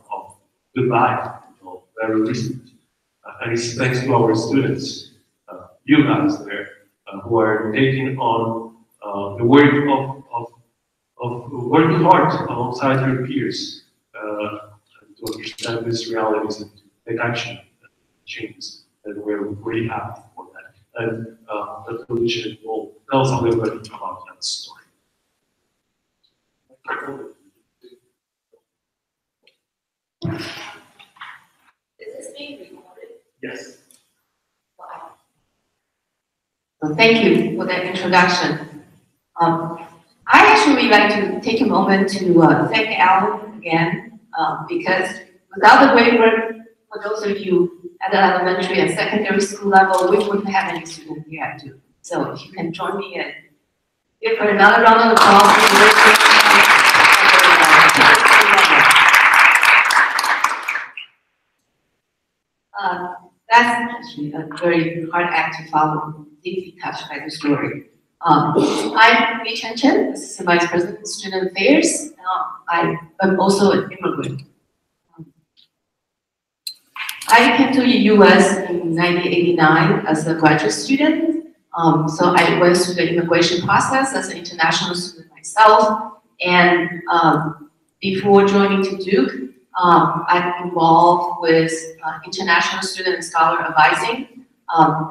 good life until very recent. And it's thanks to our students, you guys there, who are taking on the work of working hard alongside your peers to understand these realities and to take action and changes. And we're really happy for that. And Dr. Li-Chen will tell us a little bit about that story. Is this being recorded? Yes. Wow. Well, thank you for that introduction. I actually would like to take a moment to thank Alla again, because without the great work for those of you at the elementary and secondary school level, we wouldn't have any students here at Duke. So if you can join me and give her another round of applause. That's actually a very hard act to follow, deeply touched by the story. I'm Li-Chen, Assistant Vice President of Student Affairs. I'm also an immigrant. I came to the US in 1989 as a graduate student. So I went through the immigration process as an international student myself. And before joining to Duke, I'm involved with international student and scholar advising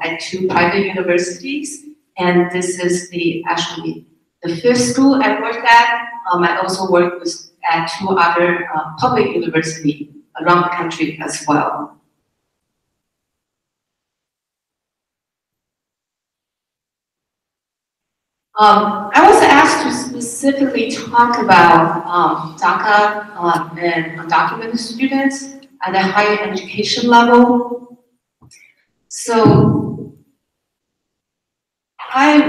at 2 private universities. And this is actually the 5th school I worked at. I also worked at 2 other public universities around the country as well. I was asked to specifically talk about Daca and undocumented students at a higher education level. So I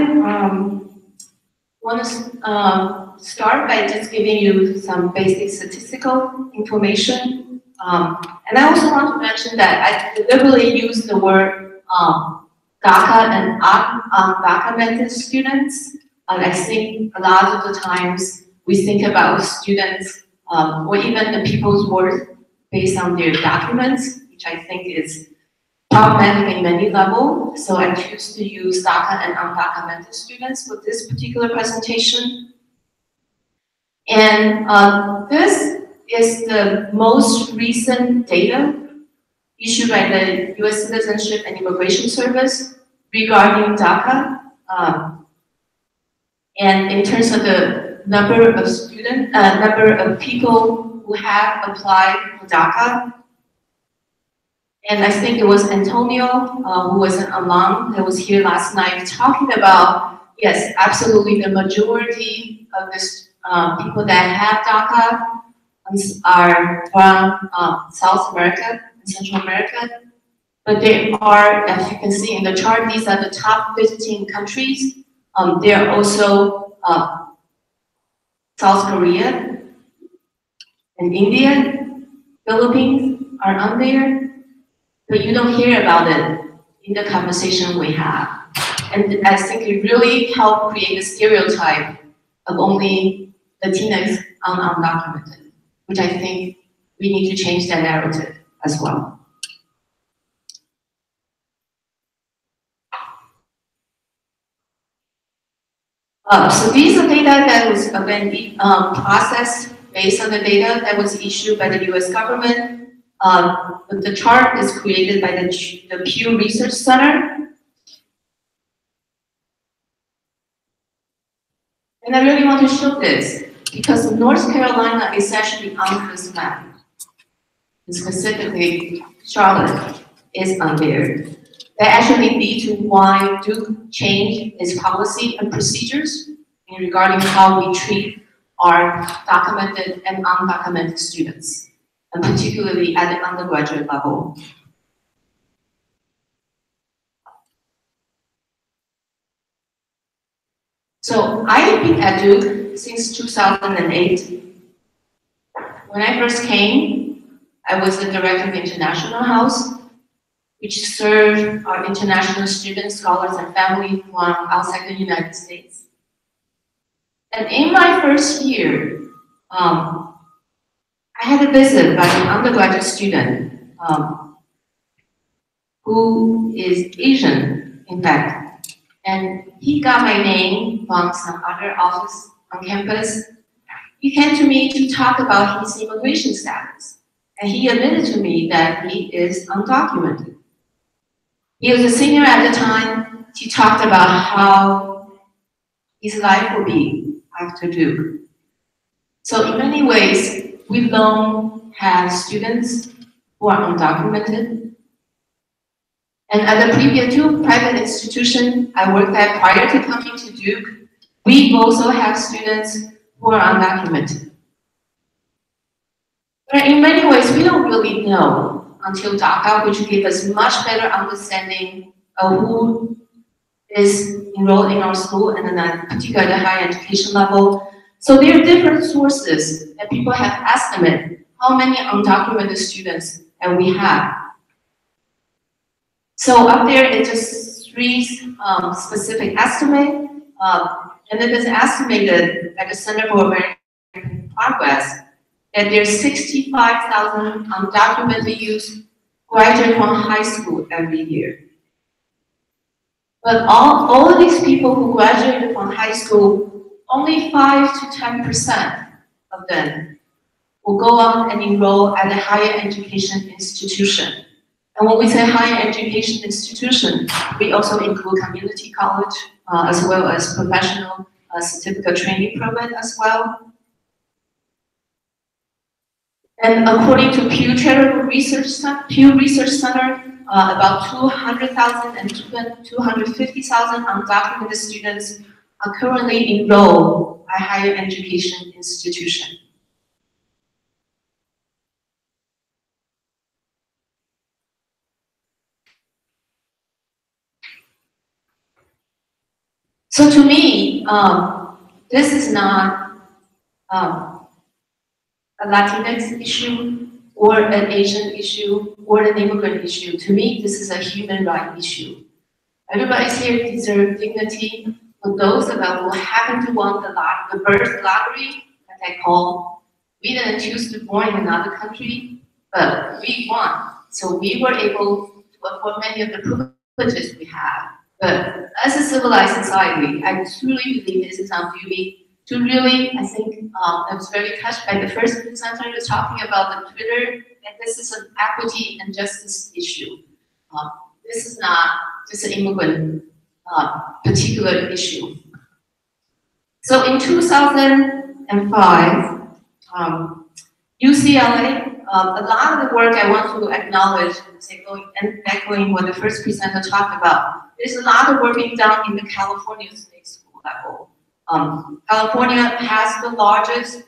want to start by just giving you some basic statistical information. And I also want to mention that I deliberately use the word Daca and undocumented students. I think a lot of the times we think about students or even the people's worth based on their documents, which I think is problematic in many levels. So I choose to use Daca and undocumented students for this particular presentation. And this is the most recent data issued by the U.S. Citizenship and Immigration Service regarding Daca. And in terms of the number of people who have applied for Daca, and I think it was Antonio, who was an alum that was here last night, talking about, yes, absolutely the majority of this people that have Daca are from South America and Central America. But there are, as you can see in the chart, these are the top 15 countries. There are also South Korea and India, Philippines are on there, but you don't hear about it in the conversation we have. And I think it really helped create a stereotype of only Latinx undocumented, which I think we need to change that narrative as well. So these are data that was again processed based on the data that was issued by the US government. The chart is created by the Pew Research Center. And I really want to show this because North Carolina is actually on this map. And specifically, Charlotte is on there. That actually lead to why Duke changed its policy and procedures in regarding how we treat are documented and undocumented students, and particularly at the undergraduate level. So I've been at Duke since 2008. When I first came, I was the director of International House, which served our international students, scholars, and family from outside the United States. And in my first year, I had a visit by an undergraduate student who is Asian, in fact. And he got my name from some other office on campus. He came to me to talk about his immigration status. And he admitted to me that he is undocumented. He was a senior at the time. He talked about how his life will be after Duke. So in many ways, we don't have students who are undocumented. And at the previous two private institutions I worked at prior to coming to Duke, we also have students who are undocumented. But in many ways, we don't really know until Daca, which gave us much better understanding of who is enrolled in our school and then particularly at the higher education level. So there are different sources that people have estimated how many undocumented students that we have. So up there, it's just three specific estimates. And it is estimated at the Center for American Progress that there's 65,000 undocumented youth graduate from high school every year. But all of these people who graduated from high school, only 5 to 10% of them will go on and enroll at a higher education institution. And when we say higher education institution, we also include community college, as well as professional certificate training program as well. And according to Pew Research Center, about 200,000 and 250,000 undocumented students are currently enrolled at higher education institution. So to me, this is not a Latinx issue or an Asian issue or an immigrant issue. To me, this is a human rights issue. Everybody here deserves dignity. For those of us who happen to want the birth lottery, that I call, we didn't choose to be born in another country, but we won. So we were able to afford many of the privileges we have. But as a civilized society, I truly believe this is our duty to really, I think, I was very touched by the first presenter who was talking about the Twitter, and this is an equity and justice issue. This is not just an immigrant particular issue. So in 2005, UCLA, a lot of the work I want to acknowledge, and echoing what the first presenter talked about, there's a lot of work being done in the California state school level. California has the largest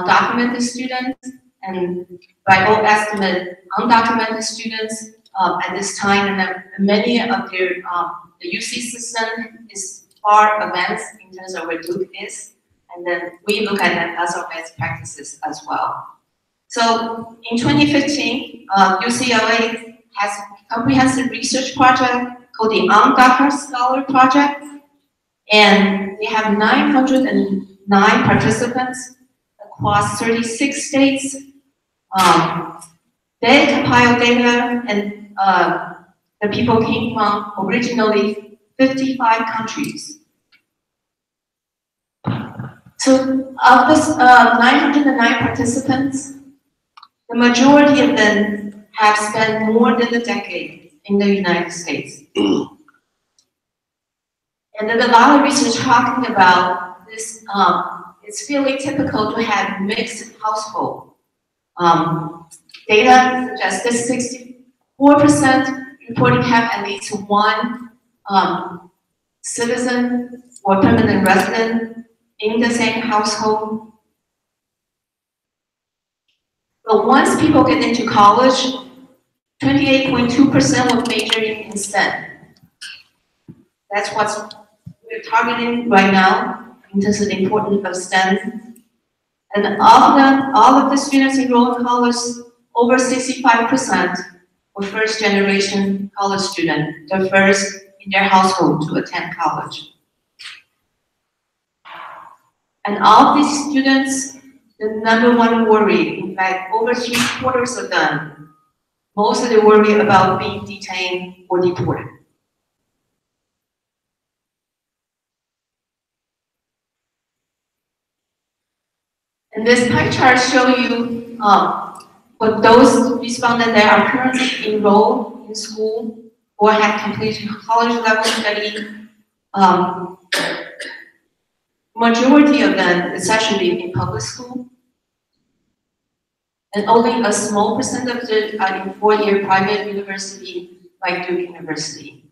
documented students, and by all estimates, undocumented students at this time, and many of their, the UC system is far advanced in terms of where Duke is, and then we look at that as our best practices as well. So in 2015, UCLA has a comprehensive research project called the Daca Scholar Project, and they have 909 participants across 36 states. They compile data, and the people came from originally 55 countries. So of this 909 participants, the majority of them have spent more than a decade in the United States. And there's a lot of research talking about this. It's fairly typical to have mixed household. Data suggests that 64% reporting have at least one citizen or permanent resident in the same household. But once people get into college, 28.2% were majoring in STEM. That's what we're targeting right now in terms of the importance of STEM. And all of the students enrolled in college, over 65% were first-generation college students, the first in their household to attend college. And all of these students, the number one worry, in fact, over 3/4 of them, most of them worry about being detained or deported. And this pie chart shows you for those respondents that are currently enrolled in school or have completed college level study. Majority of them is actually in public school. And only a small percent of them are in four-year private university, like Duke University.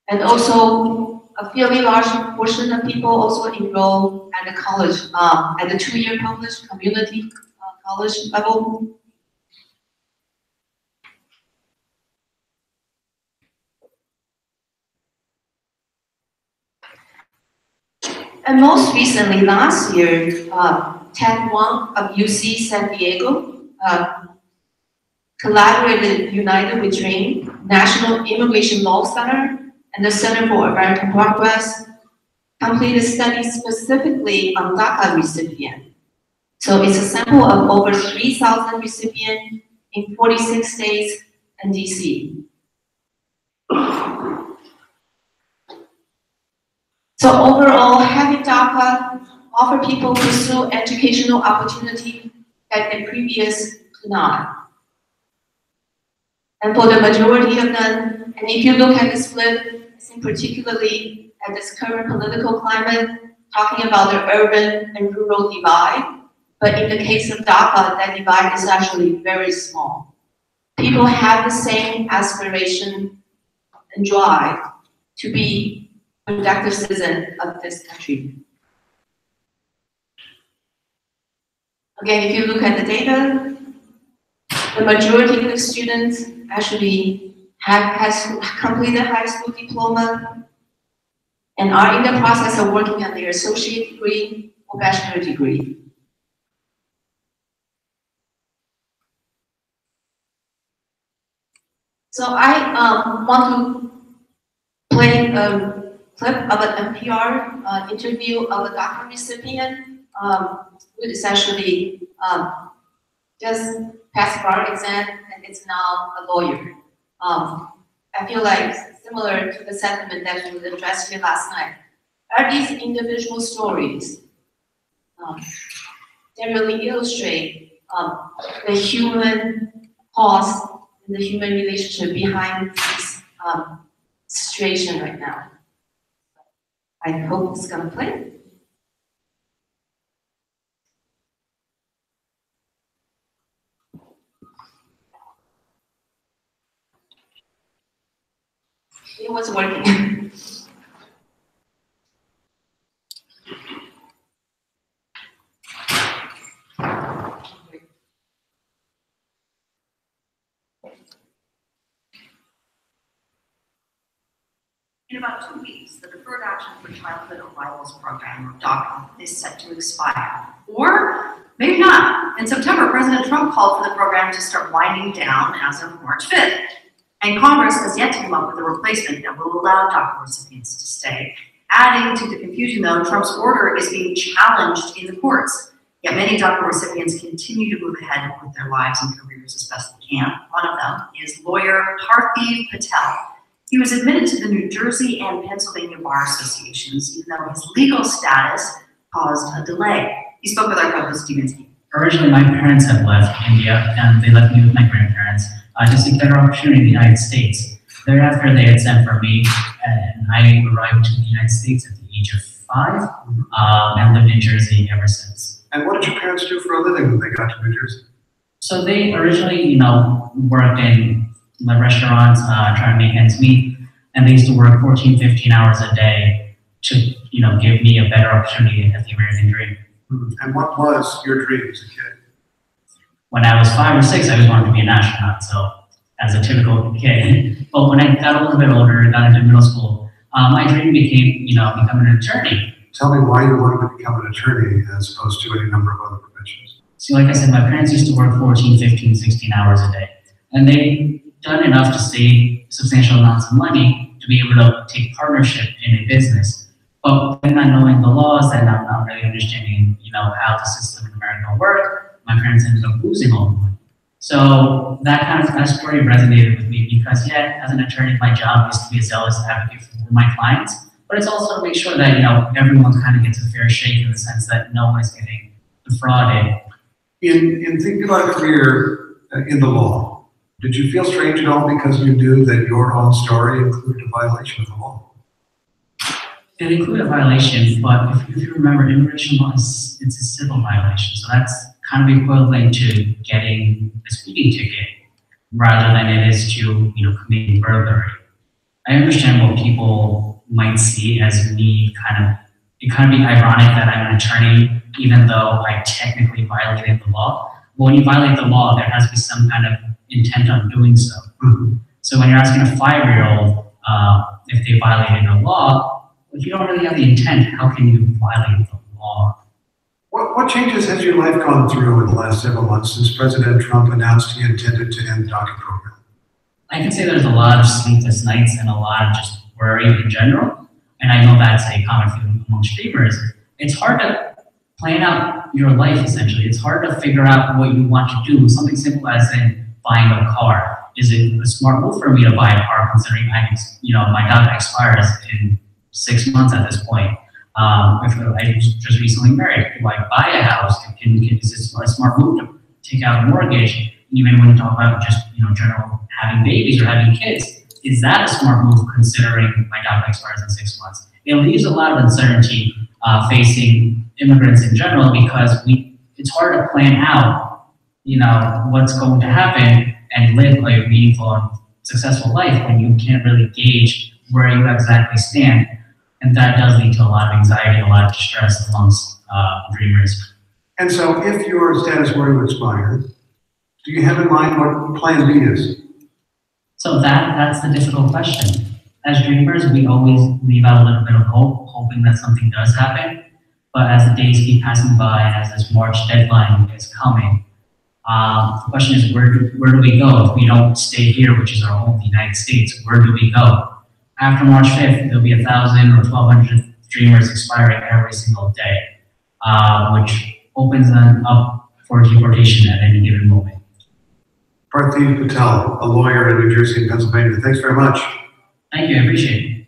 And also, a fairly large portion of people also enroll at the college, at the two-year public community college level. And most recently, last year, Ted Wong of UC San Diego collaborated, united with DREAM, National Immigration Law Center, and the Center for American Progress, completed studies specifically on Daca recipients. So it's a sample of over 3,000 recipients in 46 states and DC. So overall, having Daca offer people pursue educational opportunity that they previously could not. And for the majority of them, and if you look at the split, I think particularly at this current political climate, talking about the urban and rural divide, but in the case of Daca, that divide is actually very small. People have the same aspiration and drive to be productive citizen of this country. Again, if you look at the data, the majority of the students actually has completed high school diploma and are in the process of working on their associate degree or bachelor degree. So I want to play a clip of an NPR interview of a Daca recipient who is actually just passed bar exam and is now a lawyer. I feel like similar to the sentiment that was addressed here last night. Are these individual stories that really illustrate the human cost and the human relationship behind this situation right now? I hope it's gonna play. It was working. In about 2 weeks, the Deferred Action for Childhood Arrivals program, or DACA, is set to expire. Or maybe not. In September, President Trump called for the program to start winding down as of March 5th. And Congress has yet to come up with a replacement that will allow DACA recipients to stay. Adding to the confusion, though, Trump's order is being challenged in the courts. Yet many DACA recipients continue to move ahead with their lives and careers as best they can. One of them is lawyer Parthiv Patel. He was admitted to the New Jersey and Pennsylvania Bar Associations, even though his legal status caused a delay. He spoke with our co-host, Stephen. Originally, my parents had left India, and they left me with my grandparents to seek better opportunity in the United States. Thereafter, they had sent for me, and I arrived to the United States at the age of 5, and lived in Jersey ever since. And what did your parents do for a living when they got to New Jersey? So they originally, worked in the restaurants, trying to make ends meet, and they used to work 14, 15 hours a day to, give me a better opportunity at the American dream. And what was your dream as a kid? When I was 5 or 6, I always wanted to be an astronaut, so as a typical kid. But when I got a little bit older, got into middle school, my dream became, becoming an attorney. Tell me why you wanted to become an attorney as opposed to any number of other professions. So like I said, my parents used to work 14, 15, 16 hours a day. And they've done enough to save substantial amounts of money to be able to take partnership in a business. But then not knowing the laws and not really understanding, how the system in America worked, my parents ended up losing all the money. So that story resonated with me because, yeah, as an attorney, my job is to be a zealous advocate for my clients, but it's also to make sure that, everyone kind of gets a fair shake in the sense that no one is getting defrauded. In thinking about a career in the law, did you feel strange at all because you knew that your own story included a violation of the law? It included a violation, but if you remember, immigration law it's a civil violation, so that's kind of equivalent to getting a speeding ticket rather than it is to, committing burglary. I understand what people might see as me it kind of be ironic that I'm an attorney, even though I technically violated the law. But when you violate the law, there has to be some kind of intent on doing so. So when you're asking a 5-year-old if they violated a law, if you don't really have the intent, how can you violate the law? What changes has your life gone through in the last several months since President Trump announced he intended to end the DACA program? I can say there's a lot of sleepless nights and a lot of just worry in general. And I know that's a common feeling amongst dreamers. It's hard to plan out your life, essentially. It's hard to figure out what you want to do. Something simple as in buying a car. Is it a smart move for me to buy a car considering my DACA expires in 6 months at this point? If I just recently married, do I buy a house? Is it a smart move to take out a mortgage? Even when you talk about just general having babies or having kids, is that a smart move considering my DACA expires in 6 months? It leaves a lot of uncertainty facing immigrants in general because it's hard to plan out what's going to happen and live a meaningful and successful life when you can't really gauge where you exactly stand. And that does lead to a lot of anxiety, a lot of distress amongst dreamers. And so if your status were to expire, do you have in mind what plan B is? So that's the difficult question. As dreamers, we always leave out a little bit of hope, hoping that something does happen. But as the days keep passing by and as this March deadline is coming, the question is where do we go? If we don't stay here, which is our home, the United States, where do we go? After March 5th, there'll be 1,000 or 1,200 dreamers expiring every single day, which opens them up for deportation at any given moment. Parthiv Patel, a lawyer in New Jersey and Pennsylvania. Thanks very much. Thank you, I appreciate it.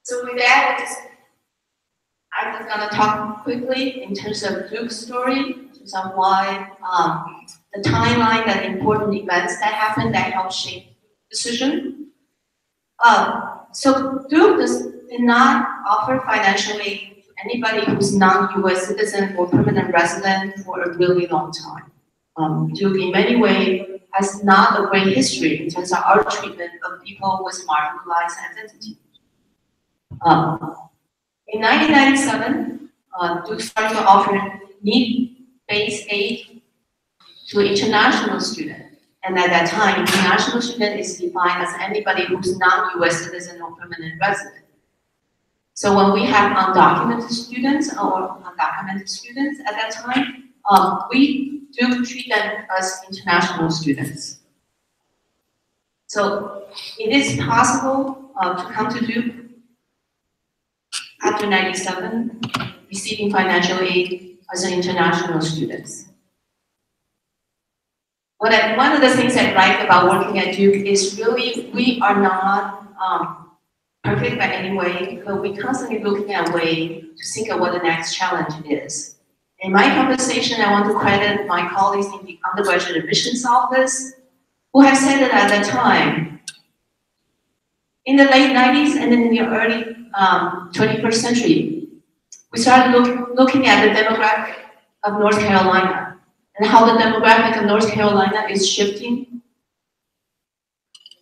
So with that, I'm just gonna talk quickly in terms of Duke's story, in terms of why the timeline, that important events that happened that helped shape the decision. So Duke did not offer financial aid to anybody who's non-US citizen or permanent resident for a really long time. Duke in many ways has not a great history in terms of our treatment of people with marginalized identity. In 1997, Duke started to offer need-based aid to international students. And at that time, international student is defined as anybody who's non-US citizen or permanent resident. So when we have undocumented students or undocumented students at that time, we do treat them as international students. So it is possible to come to Duke after 97, receiving financial aid as an international student. One of the things I like about working at Duke is really we are not perfect by any way, but we're constantly looking at a way to think of what the next challenge is. In my conversation, I want to credit my colleagues in the undergraduate admissions office who have said that at that time, in the late 90s and in the early 21st century, we started looking at the demographic of North Carolina and how the demographic of North Carolina is shifting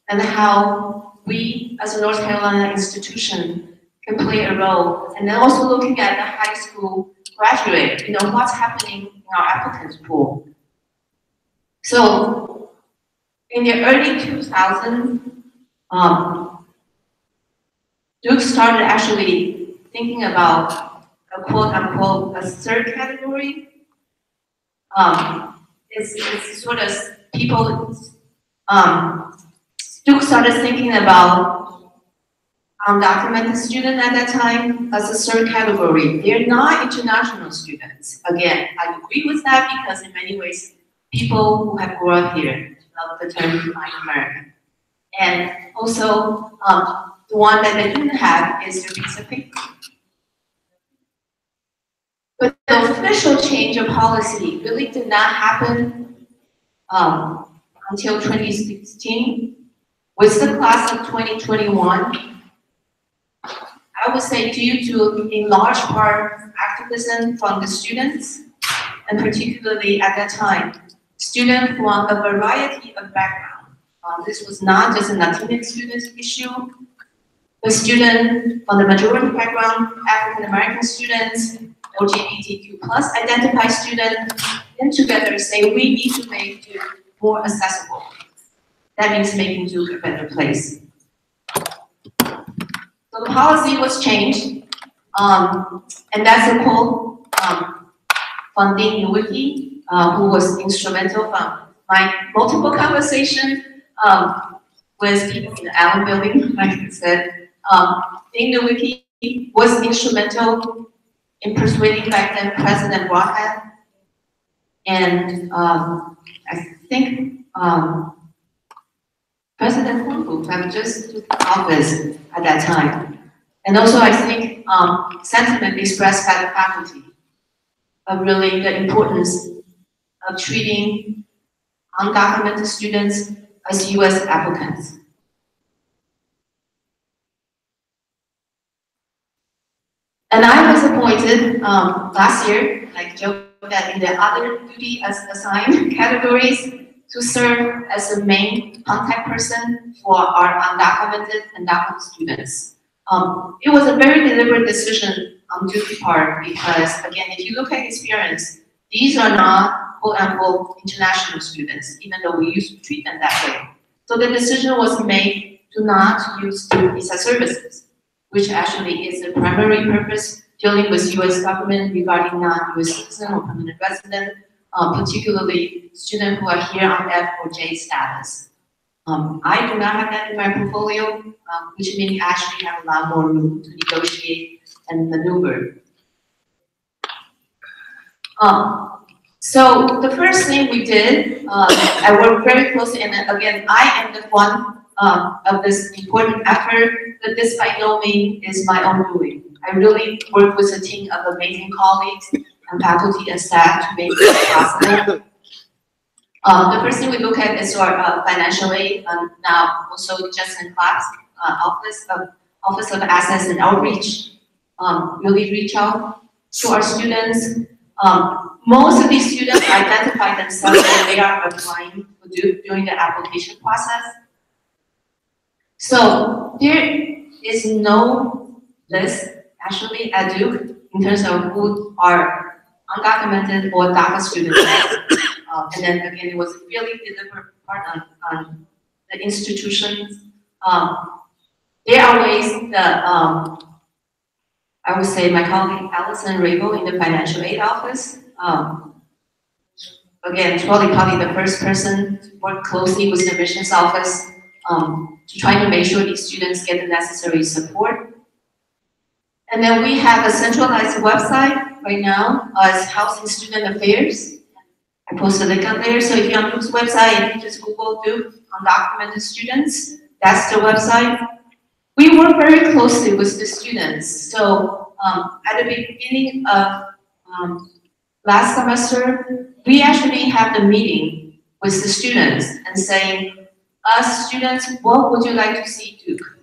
and how we as a North Carolina institution can play a role. And then also looking at the high school graduate, what's happening in our applicants pool. So in the early 2000s, Duke started actually thinking about a quote-unquote a third category. It's sort of people, Duke started thinking about undocumented students at that time as a third category. They're not international students. Again, I agree with that because in many ways, people who have grown up here love the term American. And also, the one that they didn't have is their visa paper. But the official change of policy really did not happen until 2016. With the class of 2021, I would say due to, in large part, activism from the students, and particularly at that time, students from a variety of backgrounds. This was not just a Latinx student issue, but students from the majority background, African American students, LGBTQ plus identified students, and together say we need to make Duke more accessible. That means making Duke a better place. So the policy was changed, and that's a quote from Dean Nowicki, who was instrumental from my multiple conversations with people in the Allen building, like I said. Dean Nowicki was instrumental in persuading back then President Rojas, and I think President Holmes had just took office at that time. And also I think sentiment expressed by the faculty of really the importance of treating undocumented students as US applicants. And I was appointed last year, like Joe, that in the other duty as assigned categories to serve as the main contact person for our undocumented and documented students. It was a very deliberate decision on Duke's part because, again, if you look at experience, these are not quote-unquote international students, even though we used to treat them that way. So the decision was made to not use student visa services, which actually is the primary purpose dealing with US government regarding non-US citizen or permanent resident, particularly students who are here on F or J status. I do not have that in my portfolio, which means I actually have a lot more room to negotiate and maneuver. So the first thing we did, I worked very closely, and again, I am the one of this important effort, but this by no means is my own doing. I really work with a team of amazing colleagues and faculty and staff to make this possible. The first thing we look at is our financial aid, now also just in CLACS, Office of Access and Outreach, really reach out to our students. Most of these students identify themselves when they are applying for Duke during the application process. So there is no list actually at Duke in terms of who are undocumented or DACA students. And then again, it was really deliberate part on the institutions. There are ways that I would say my colleague Allison Rabel in the financial aid office, again, probably the first person to work closely with the admissions office to try to make sure these students get the necessary support. And then we have a centralized website right now as Housing Student Affairs. I posted a link on there, so if you're on Duke's website and you just Google Duke undocumented students, that's the website. We work very closely with the students. So at the beginning of last semester, we actually had the meeting with the students and saying, us students, what would you like to see Duke?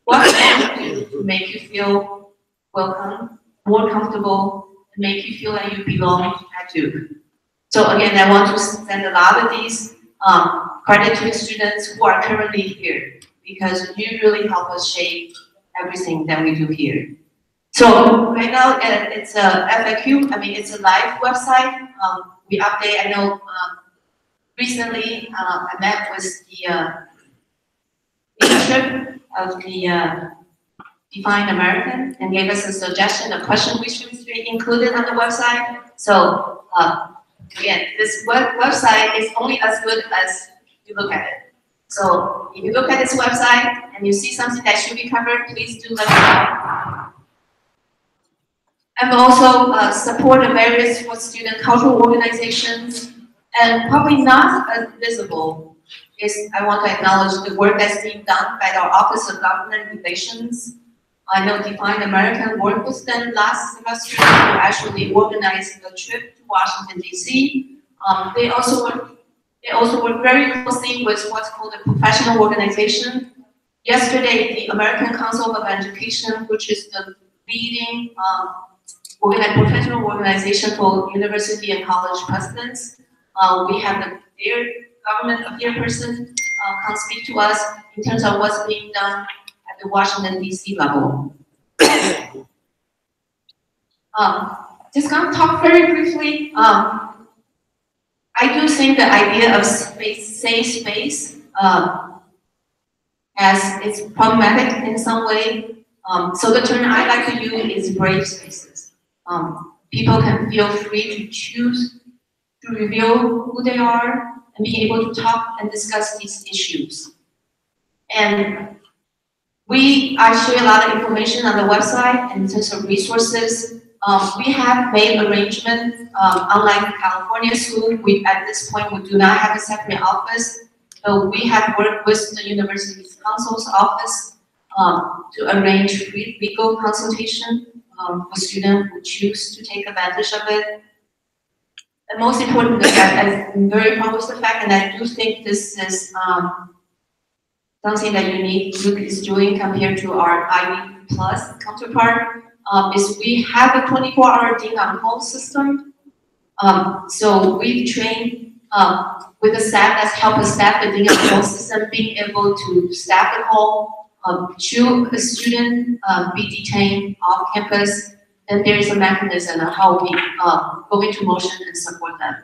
What can we do to make you feel welcome, more comfortable, and make you feel like you belong at Duke? So again, I want to send a lot of these credit to the students who are currently here, because you really help us shape everything that we do here. So right now it's a FAQ. I mean, it's a live website. We update. I know recently I met with the leadership of the Define American and gave us a suggestion, a question we should be included on the website. So again, this website is only as good as you look at it. So if you look at this website and you see something that should be covered, please do let me know. And also support the various student cultural organizations, and probably not as visible is I want to acknowledge the work that's being done by our Office of Government Relations. I know Define American worked with them last semester to actually organize a trip to Washington, D.C. They also work very closely with what's called a professional organization. Yesterday, the American Council of Education, which is the leading professional organization for university and college presidents, we have their government affairs person come speak to us in terms of what's being done at the Washington, D.C. level. Just going to talk very briefly. I do think the idea of safe space it's problematic in some way. So the term I like to use is brave spaces. People can feel free to choose to reveal who they are and be able to talk and discuss these issues. And I share a lot of information on the website in terms of resources. We have made arrangements, unlike California school, at this point we do not have a separate office. So we have worked with the university's counsel's office to arrange free legal consultation for students who choose to take advantage of it. And most importantly, I'm very proud of the fact, and I do think this is something that Duke is doing compared to our Ivy Plus counterpart, is we have a 24-hour ding-on-call system. So we've trained with the staff that's helped us staff the ding-on-call system, being able to staff the call, should a student be detained off campus, then there is a mechanism of how we go into motion and support them.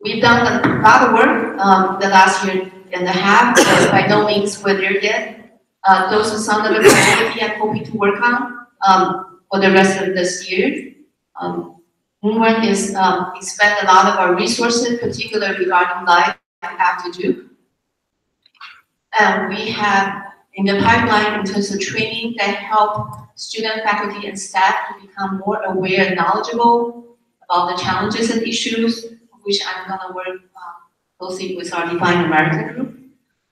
We've done a lot of work the last year and a half, but by no means we're there yet. Those are some of the priorities I'm hoping to work on for the rest of this year. One is expend a lot of our resources, particularly regarding life after Duke. And we have in the pipeline in terms of training that help student, faculty, and staff to become more aware and knowledgeable about the challenges and issues, which I'm going to work closely with our Define America group.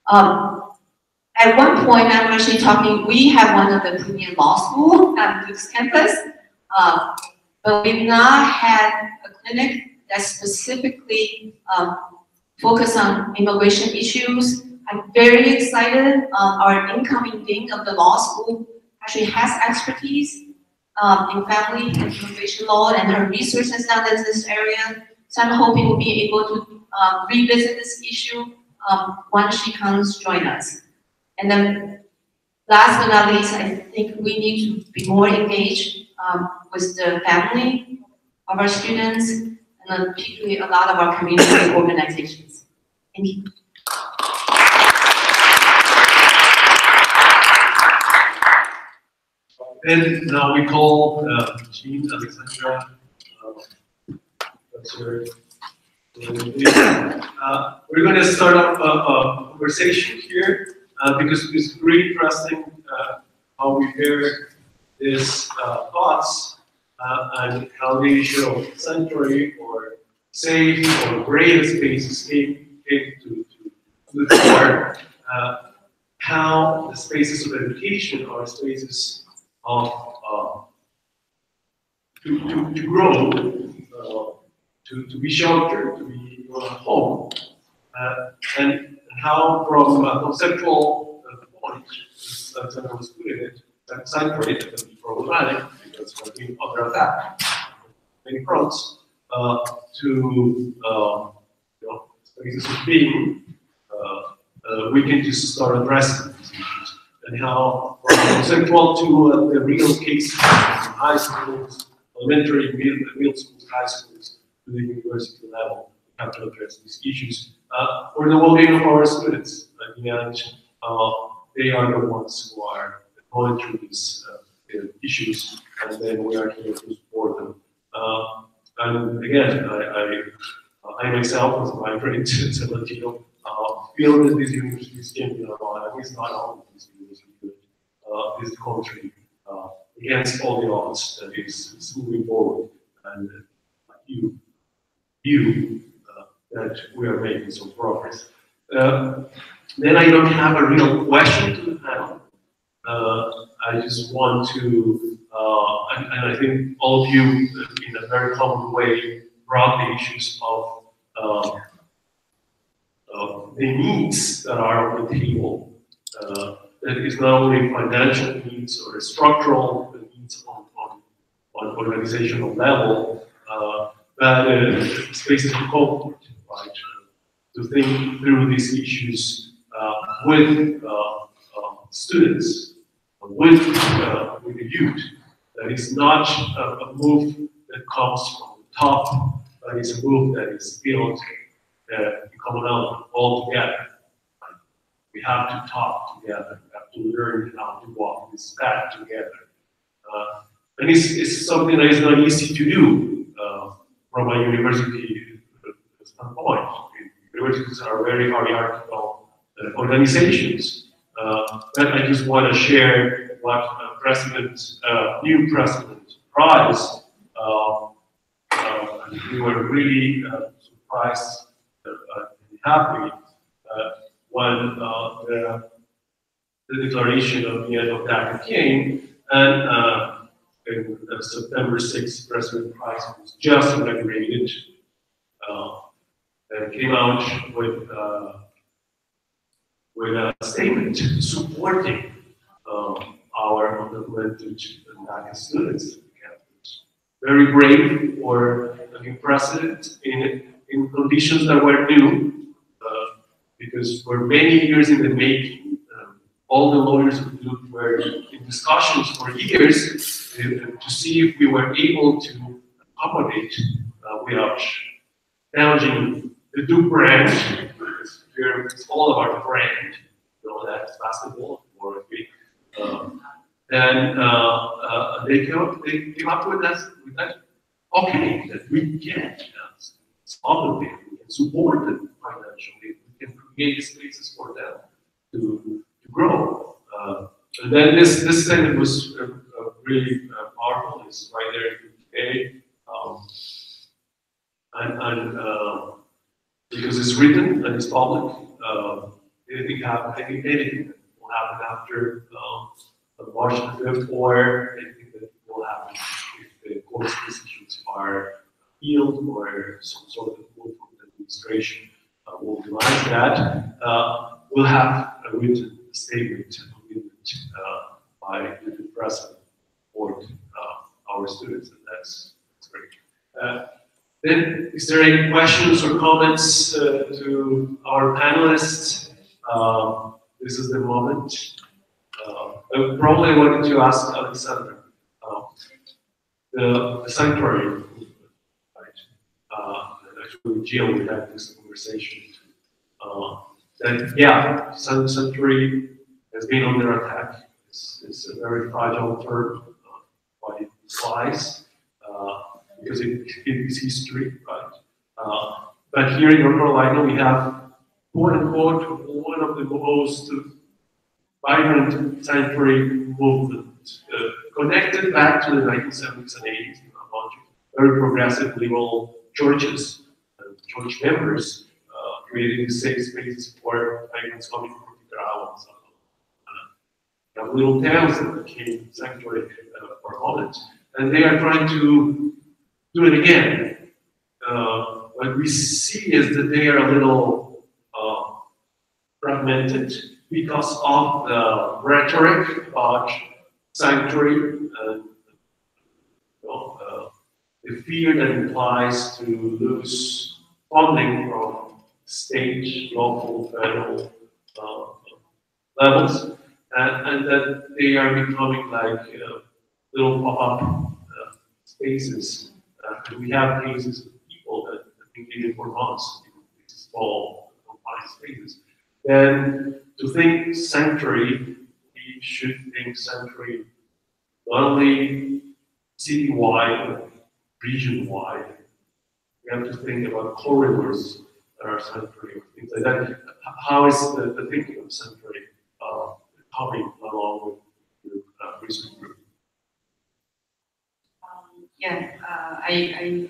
At one point, I'm actually talking, we have one of the premier law schools at Duke's campus, but we've not had a clinic that specifically focused on immigration issues. I'm very excited. Our incoming dean of the law school actually has expertise in family and immigration law, and her research is done in this area. So I'm hoping we'll be able to revisit this issue once she comes join us. And then last but not least, I think we need to be more engaged with the family of our students, and then particularly a lot of our community organizations. Thank you. And now we call Jean, Alexandra. We're going to start up a conversation here because it's really interesting how we hear these thoughts and how the issue of sanctuary or safe or brave spaces came to the fore. How the spaces of education are spaces of to grow, to be sheltered, to be home, and how from a conceptual point, as I was putting it, that sanctuary that can be problematic because we're being under attack on many fronts, to spaces of being, we can just start addressing these issues. and how from conceptual to the real cases, high schools, elementary, middle schools, high schools, to the university level, we have to address these issues for the well-being of our students. And they are the ones who are going through these issues, and then we are here to support them. And again, I myself, as a migrant to Latino, feel that these universities can be allowed, at least not all of these universities, this country against all the odds that is moving forward, and that we are making some progress. Then I don't have a real question to the panel. I just want to, and I think all of you, in a very common way, brought the issues of the needs that are on the table. That is not only financial needs or structural needs on organizational level, but spaces of comfort, right? To think through these issues with students, with the youth. That is not a move that comes from the top, but it's a move that is built in commonality all together. Right? We have to talk together. We have to learn how to walk this path together. And it's something that is not easy to do from a university standpoint. Universities are very hierarchical organizations. But I just want to share what new President Price, we were really surprised and happy when the declaration of the end of Daca came, and in September 6th, President Price was just inaugurated and came out with a statement supporting our undocumented Daca students at the campus. Very brave for looking precedent in conditions that were new, because for many years in the making, all the lawyers were in discussions for years to see if we were able to accommodate without damaging the Duke brand, because here it's all about the brand, you know, that's basketball or rugby. And they came up with that, okay, that we can obligated, we can support them financially, we can create spaces for them to grow. And then this thing was really powerful. It's right there in the and because it's written and it's public, anything will happen after March 5th, or anything that will happen if the court's decisions are appealed or some sort of move from the administration will deny that. We'll have a written statement by the president for our students, and that's great. Then, is there any questions or comments to our panelists? This is the moment. I probably wanted to ask Alexandra, the sanctuary, right? Actually, Jill, we had this conversation. That yeah, sanctuary has been under attack. It's a very fragile term, what it implies, because it is history, right? But here in North Carolina, we have, quote unquote, one of the most vibrant sanctuary movement, connected back to the 1970s and 80s, very progressive liberal churches and church members creating safe spaces for migrants coming from Nicaragua. We have little towns that became sanctuary for a moment, and they are trying to do it again. What we see is that they are a little fragmented because of the rhetoric about sanctuary and the fear that implies to lose funding from state, local, federal levels. and that they are becoming like little pop-up spaces. And we have cases of people that have been living for months in these small confined spaces. And to think sanctuary, we should think sanctuary not only city-wide, region-wide. We have to think about corridors that are sanctuary, things like that. How is the thinking of sanctuary coming along with your research group? I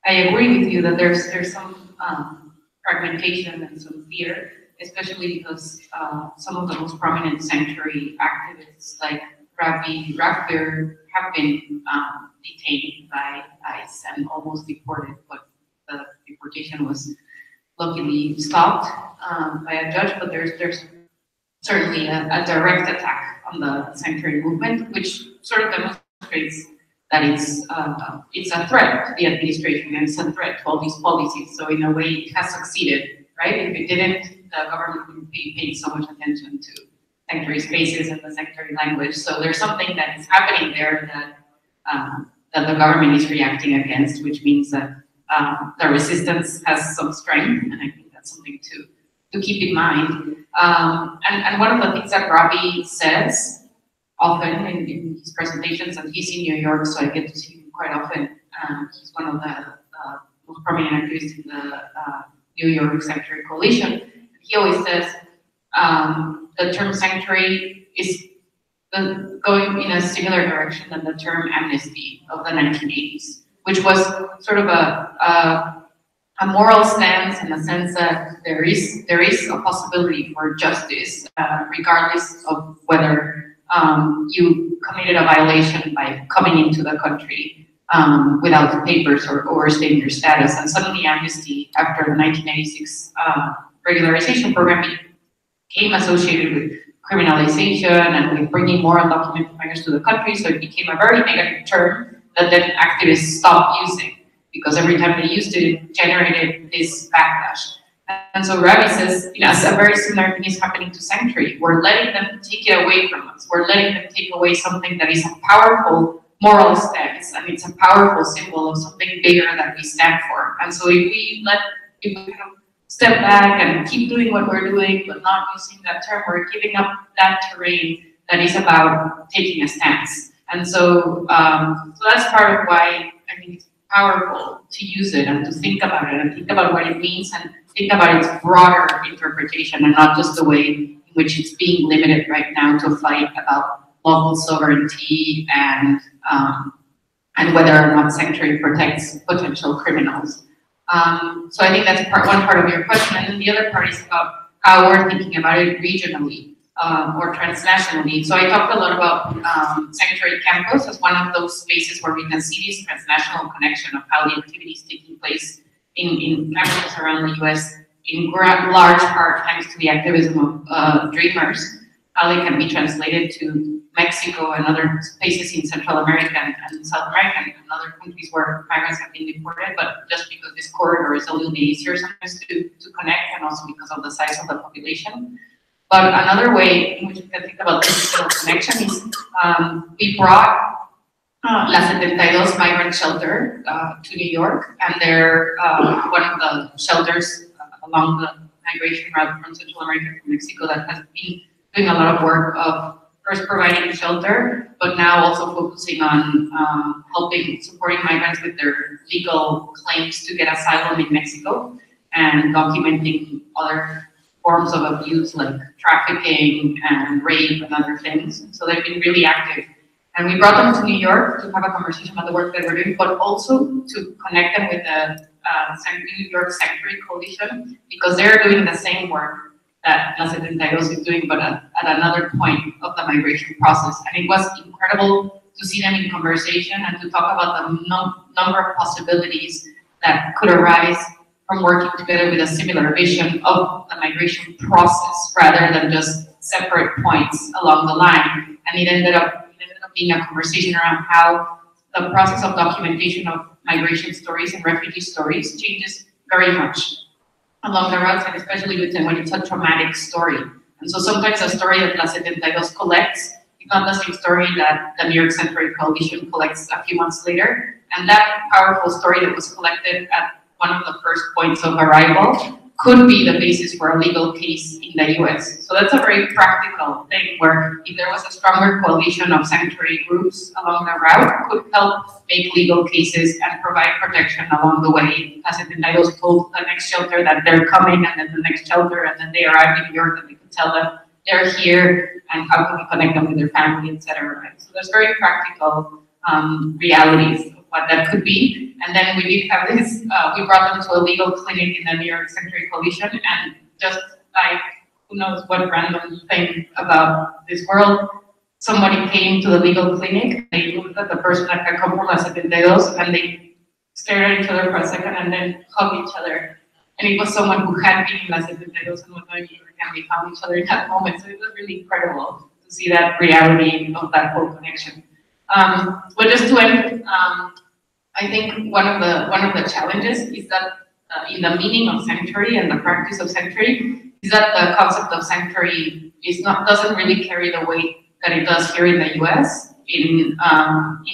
agree with you that there's some fragmentation and some fear, especially because some of the most prominent sanctuary activists like Rafi Rafir have been detained by ICE and almost deported, but the deportation was luckily stopped by a judge. But there's certainly a direct attack on the sanctuary movement, which sort of demonstrates that it's a threat to the administration and it's a threat to all these policies. So in a way, it has succeeded, right? If it didn't, the government wouldn't be paying so much attention to sanctuary spaces and the sanctuary language. So there's something that is happening there that the government is reacting against, which means that the resistance has some strength, and I think that's something to keep in mind. And one of the things that Ravi says often in his presentations, and he's in New York, so I get to see him quite often. He's one of the most prominent activists in the New York Sanctuary Coalition. He always says the term sanctuary is going in a similar direction than the term amnesty of the 1980s, which was sort of a moral stance in the sense that there is a possibility for justice, regardless of whether you committed a violation by coming into the country without the papers or overstaying your status. And suddenly amnesty, after the 1996 regularization program, became associated with criminalization and with bringing more undocumented migrants to the country. So it became a very negative term that then activists stopped using, because every time they used it, it generated this backlash. And so Ravi says, you know, a very similar thing is happening to sanctuary. We're letting them take it away from us. We're letting them take away something that is a powerful moral stance, and it's a powerful symbol of something bigger that we stand for. And so if we kind of step back and keep doing what we're doing, but not using that term, we're giving up that terrain that is about taking a stance. And so, so that's part of why I think it's powerful to use it and to think about it and think about what it means and think about its broader interpretation and not just the way in which it's being limited right now to a fight about local sovereignty and whether or not sanctuary protects potential criminals. So I think that's one part of your question, and then the other part is about how we're thinking about it regionally or transnationally. So I talked a lot about Sanctuary Campus as one of those spaces where we can see this transnational connection of how the activities taking place in campuses around the US, in large part thanks to the activism of Dreamers, how they can be translated to Mexico and other spaces in Central America and South America and other countries where migrants have been deported, but just because this corridor is a little bit easier sometimes to connect, and also because of the size of the population. But another way in which we can think about this sort of connection is we brought La 72 migrant shelter to New York, and they're one of the shelters along the migration route from Central America to Mexico that has been doing a lot of work of first providing shelter, but now also focusing on supporting migrants with their legal claims to get asylum in Mexico and documenting other forms of abuse like trafficking and rape and other things. So they've been really active. And we brought them to New York to have a conversation about the work that we're doing, but also to connect them with the New York Sanctuary Coalition, because they're doing the same work that La 72 is doing, but at another point of the migration process. And it was incredible to see them in conversation and to talk about the number of possibilities that could arise from working together with a similar vision of the migration process, rather than just separate points along the line. And it ended up being a conversation around how the process of documentation of migration stories and refugee stories changes very much along the routes, and especially when it's a traumatic story. And so sometimes a story that La 72 collects is not the same story that the New York Century Coalition collects a few months later. And that powerful story that was collected at one of the first points of arrival could be the basis for a legal case in the US. So that's a very practical thing where if there was a stronger coalition of sanctuary groups along the route, could help make legal cases and provide protection along the way. As in the titles told the next shelter that they're coming, and then the next shelter, and then they arrive in New York and we can tell them they're here and how can we connect them with their family, etc. Right? So there's very practical realities of what that could be. And then we did have this, we brought them to a legal clinic in the New York Century Coalition, and just like, who knows what random thing about this world, somebody came to the legal clinic, they looked at the person that had come from La 72, and they stared at each other for a second and then hugged each other. And it was someone who had been in La 72 and was going to New York, and they found each other in that moment. So it was really incredible to see that reality of that whole connection. But just to end, I think one of the challenges is that in the meaning of sanctuary and the practice of sanctuary is that the concept of sanctuary doesn't really carry the weight that it does here in the US, in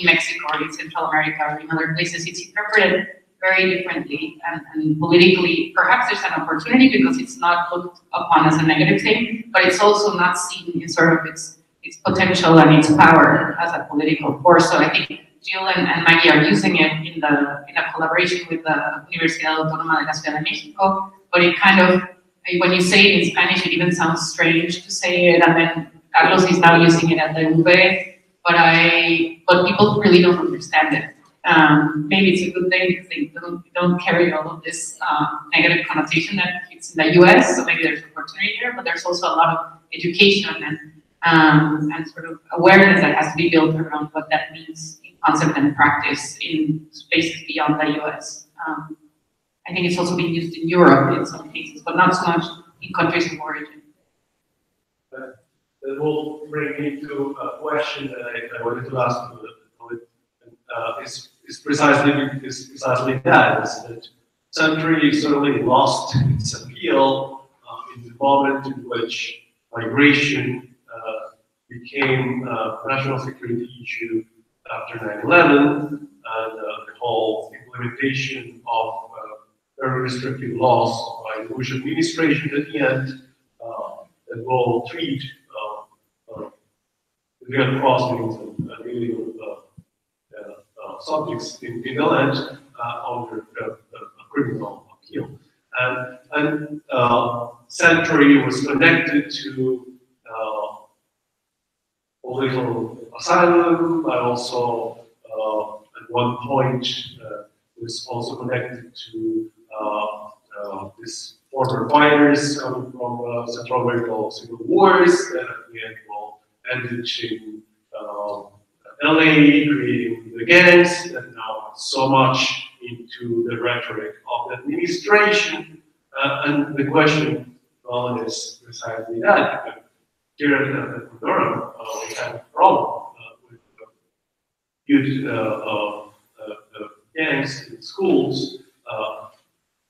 Mexico or in Central America or in other places. It's interpreted very differently, and politically perhaps there's an opportunity because it's not looked upon as a negative thing, but it's also not seen in sort of its potential and its power as a political force. So I think Jill and Maggie are using it in a collaboration with the Universidad Autónoma de la Ciudad de México, but it kind of, when you say it in Spanish, it even sounds strange to say it, and then Carlos is now using it at the UV, but people really don't understand it. Maybe it's a good thing because they don't carry all of this negative connotation that it's in the US, so maybe there's opportunity there, but there's also a lot of education and sort of awareness that has to be built around what that means in concept and practice in spaces beyond the US. I think it's also being used in Europe in some cases, but not so much in countries of origin. That will bring me to a question that I wanted to ask you. Is precisely that, is that sanctuary certainly lost its appeal in the moment in which migration became a national security issue after 9/11, and the whole implementation of very restrictive laws by the Bush administration at the end that will treat the Red Cross and illegal subjects in the land under a criminal appeal. And sanctuary was connected to political asylum, but also at one point was also connected to these former fighters coming from Central American civil wars that at the end will ended in LA, creating the gangs that now are so much into the rhetoric of the administration. And the question is precisely that. Here at Durham, we have a problem with youth gangs in schools,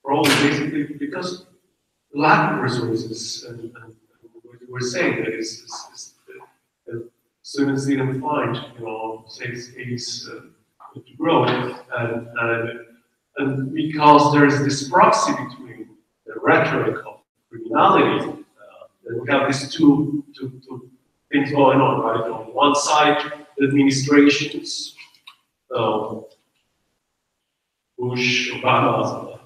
probably basically because lack of resources. And what we're saying that is students didn't find, safe space to grow, and because there is this proxy between the rhetoric of criminality, that we have these two things going on, right? On one side, the administrations, Bush, Obama,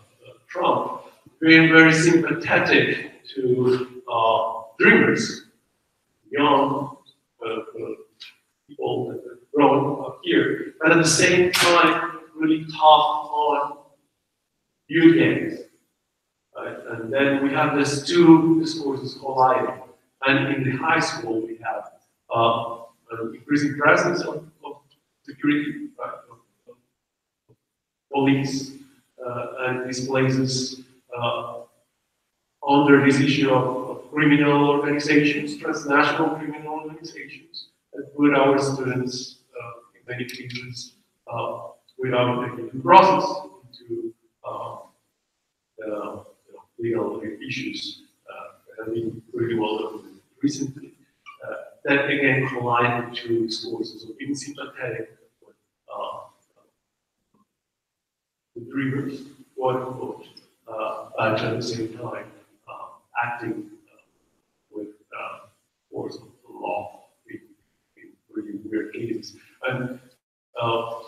Trump, being very sympathetic to dreamers, young people that have grown up here, but at the same time, really tough on youth gangs. Right? And then we have these two discourses colliding. And in the high school, we have an increasing presence of security, right? of police, and these places under this issue of criminal organizations, transnational criminal organizations, that put our students, in many cases, without the due process into legal issues that have been pretty well documented. recently, that again collided two schools. So being sympathetic with dreamers, quote unquote, but at the same time acting with force of the law in really weird cases. And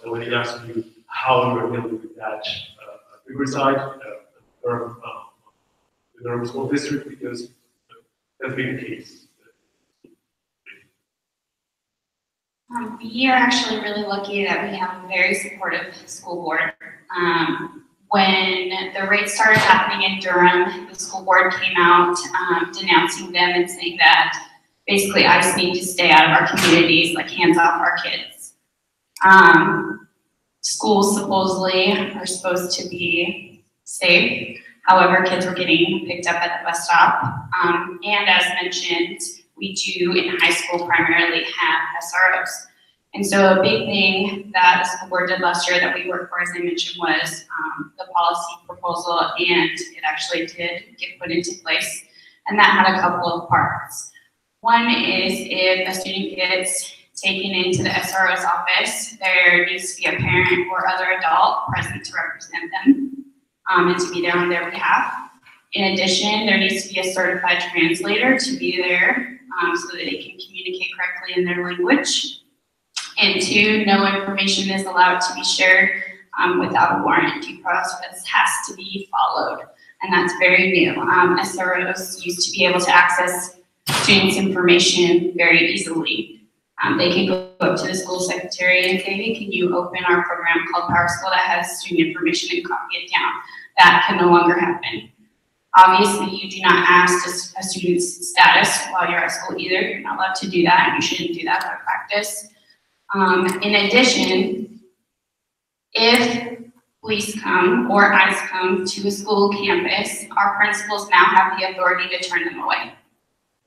when he asked me how you are dealing with that at Riverside, the Durham School District, because that's been the case. We are actually really lucky that we have a very supportive school board. When the raids started happening in Durham, the school board came out denouncing them and saying that basically ICE need to stay out of our communities, like hands off our kids. Schools supposedly are supposed to be safe. However, kids were getting picked up at the bus stop. And as mentioned, we do in high school primarily have SROs. And so a big thing that the school board did last year that we worked for, as I mentioned, was the policy proposal, and it actually did get put into place. And that had a couple of parts. One is if a student gets taken into the SRO's office, there needs to be a parent or other adult present to represent them and to be there on their behalf. In addition, there needs to be a certified translator to be there so that they can communicate correctly in their language. And two, no information is allowed to be shared without a warrant. Due process has to be followed, and that's very new. SROs used to be able to access students' information very easily. They can go up to the school secretary and say, hey, can you open our program called Power School that has student information and copy it down? That can no longer happen. Obviously, you do not ask a student's status while you're at school either. You're not allowed to do that, and you shouldn't do that by practice. In addition, if police come or ICE come to a school campus, our principals now have the authority to turn them away.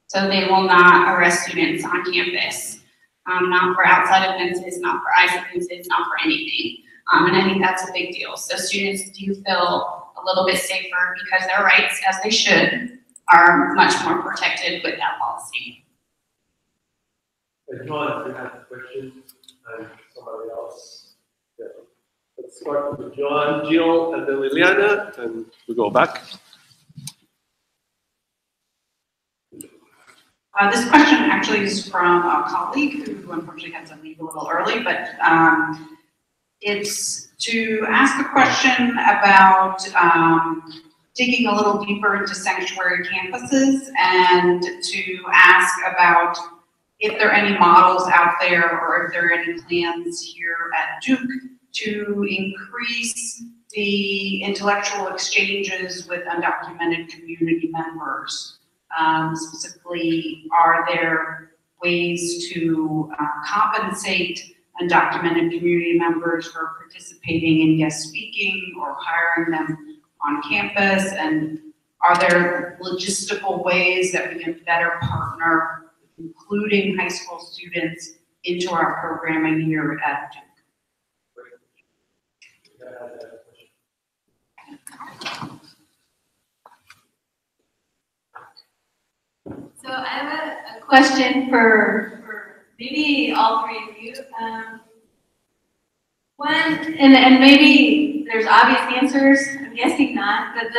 So they will not arrest students on campus, not for outside offenses, not for ICE offenses, not for anything. And I think that's a big deal. So students do feel a little bit safer because their rights, as they should, are much more protected with that policy. John, if you have a question, and somebody else. Yeah. Let's start with John, Jill, and then Liliana, and we go back. This question actually is from a colleague who unfortunately had to leave a little early, but it's to ask a question about digging a little deeper into sanctuary campuses and to ask about if there are any models out there or if there are any plans here at Duke to increase the intellectual exchanges with undocumented community members. Specifically, are there ways to compensate undocumented community members for participating in guest speaking or hiring them on campus? And are there logistical ways that we can better partner, including high school students, into our programming here at Duke? So I have a question for maybe all three of you. One, and maybe there's obvious answers, I'm guessing not, but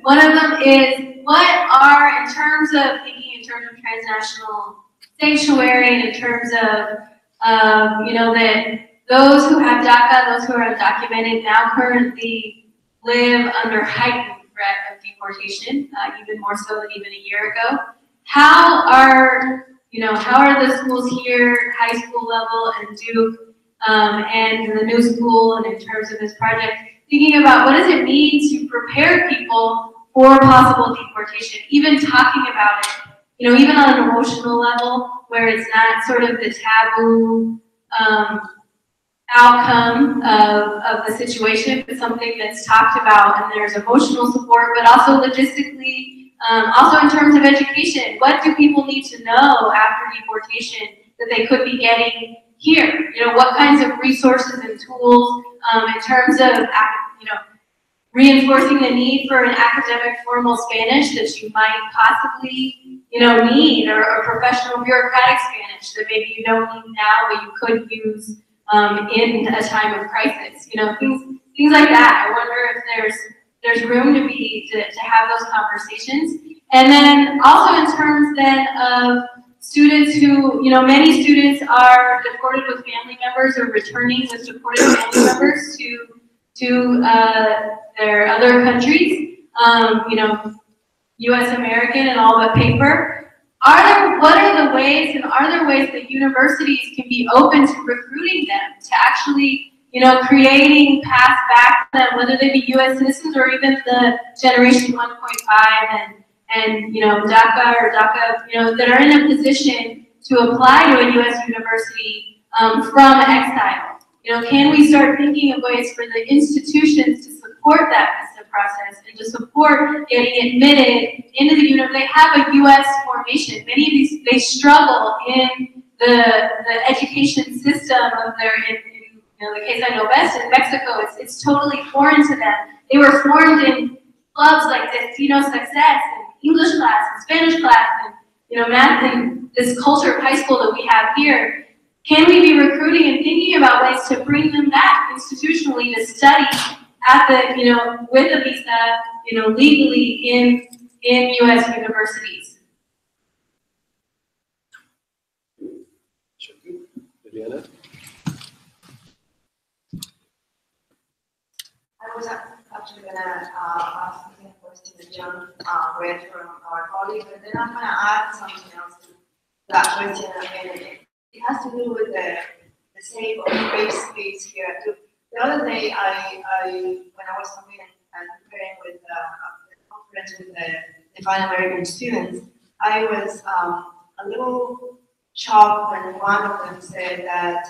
one of them is, what are, in terms of thinking in terms of transnational sanctuary, and in terms of, you know, that those who have Daca, those who are undocumented, now currently live under heightened threat of deportation, even more so than even a year ago. How are the schools here, high school level and Duke, and the new school, and in terms of this project, thinking about what does it mean to prepare people for possible deportation, even talking about it, you know, even on an emotional level, where it's not sort of the taboo outcome of the situation, but something that's talked about, and there's emotional support, but also logistically, also in terms of education. What do people need to know after deportation that they could be getting here? You know, what kinds of resources and tools in terms of, you know, reinforcing the need for an academic formal Spanish that you might possibly, need, or professional bureaucratic Spanish that maybe you don't need now, but you could use in a time of crisis. Things like that. I wonder if there's room to have those conversations. And then also in terms then of students who, many students are deported with family members or returning with deported family members to their other countries, U.S. American and all but paper. What are the ways, and are there ways that universities can be open to recruiting them, to actually, creating paths back to them, whether they be U.S. citizens or even the Generation 1.5 and Daca or DACA, that are in a position to apply to a U.S. university from exile. Can we start thinking of ways for the institutions to support that visa process and to support getting admitted into the university? They have a U.S. formation. Many of these, they struggle in the education system of their, in the case I know best, in Mexico, it's totally foreign to them. They were formed in clubs like Destino Success, and English class, and Spanish class, and math, and this culture of high school that we have here. Can we be recruiting and thinking about ways to bring them back institutionally to study at the, with a visa, legally in U.S. universities? Juliana? I was actually going to ask a question that John read from our colleague, but then I'm going to add something else to that question. And it has to do with the state of race space here. The other day, when I was coming and preparing with the conference with the Defiant American students, I was a little shocked when one of them said that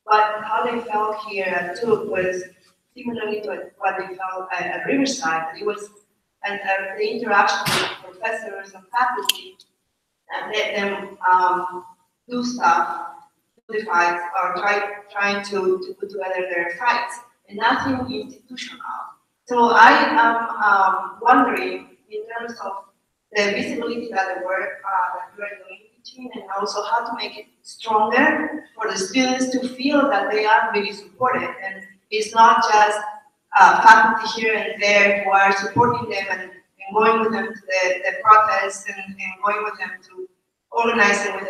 how they felt here at Duke was similarly to what they felt at Riverside. It was the interaction with professors and faculty and let them do stuff, do the fights, or trying to put together their fights, and nothing institutional. So I am wondering, in terms of the visibility that the work that you are doing, Li-Chen, and also how to make it stronger for the students to feel that they are really supported, and it's not just faculty here and there who are supporting them and going with them to the protests and going with them to organizing with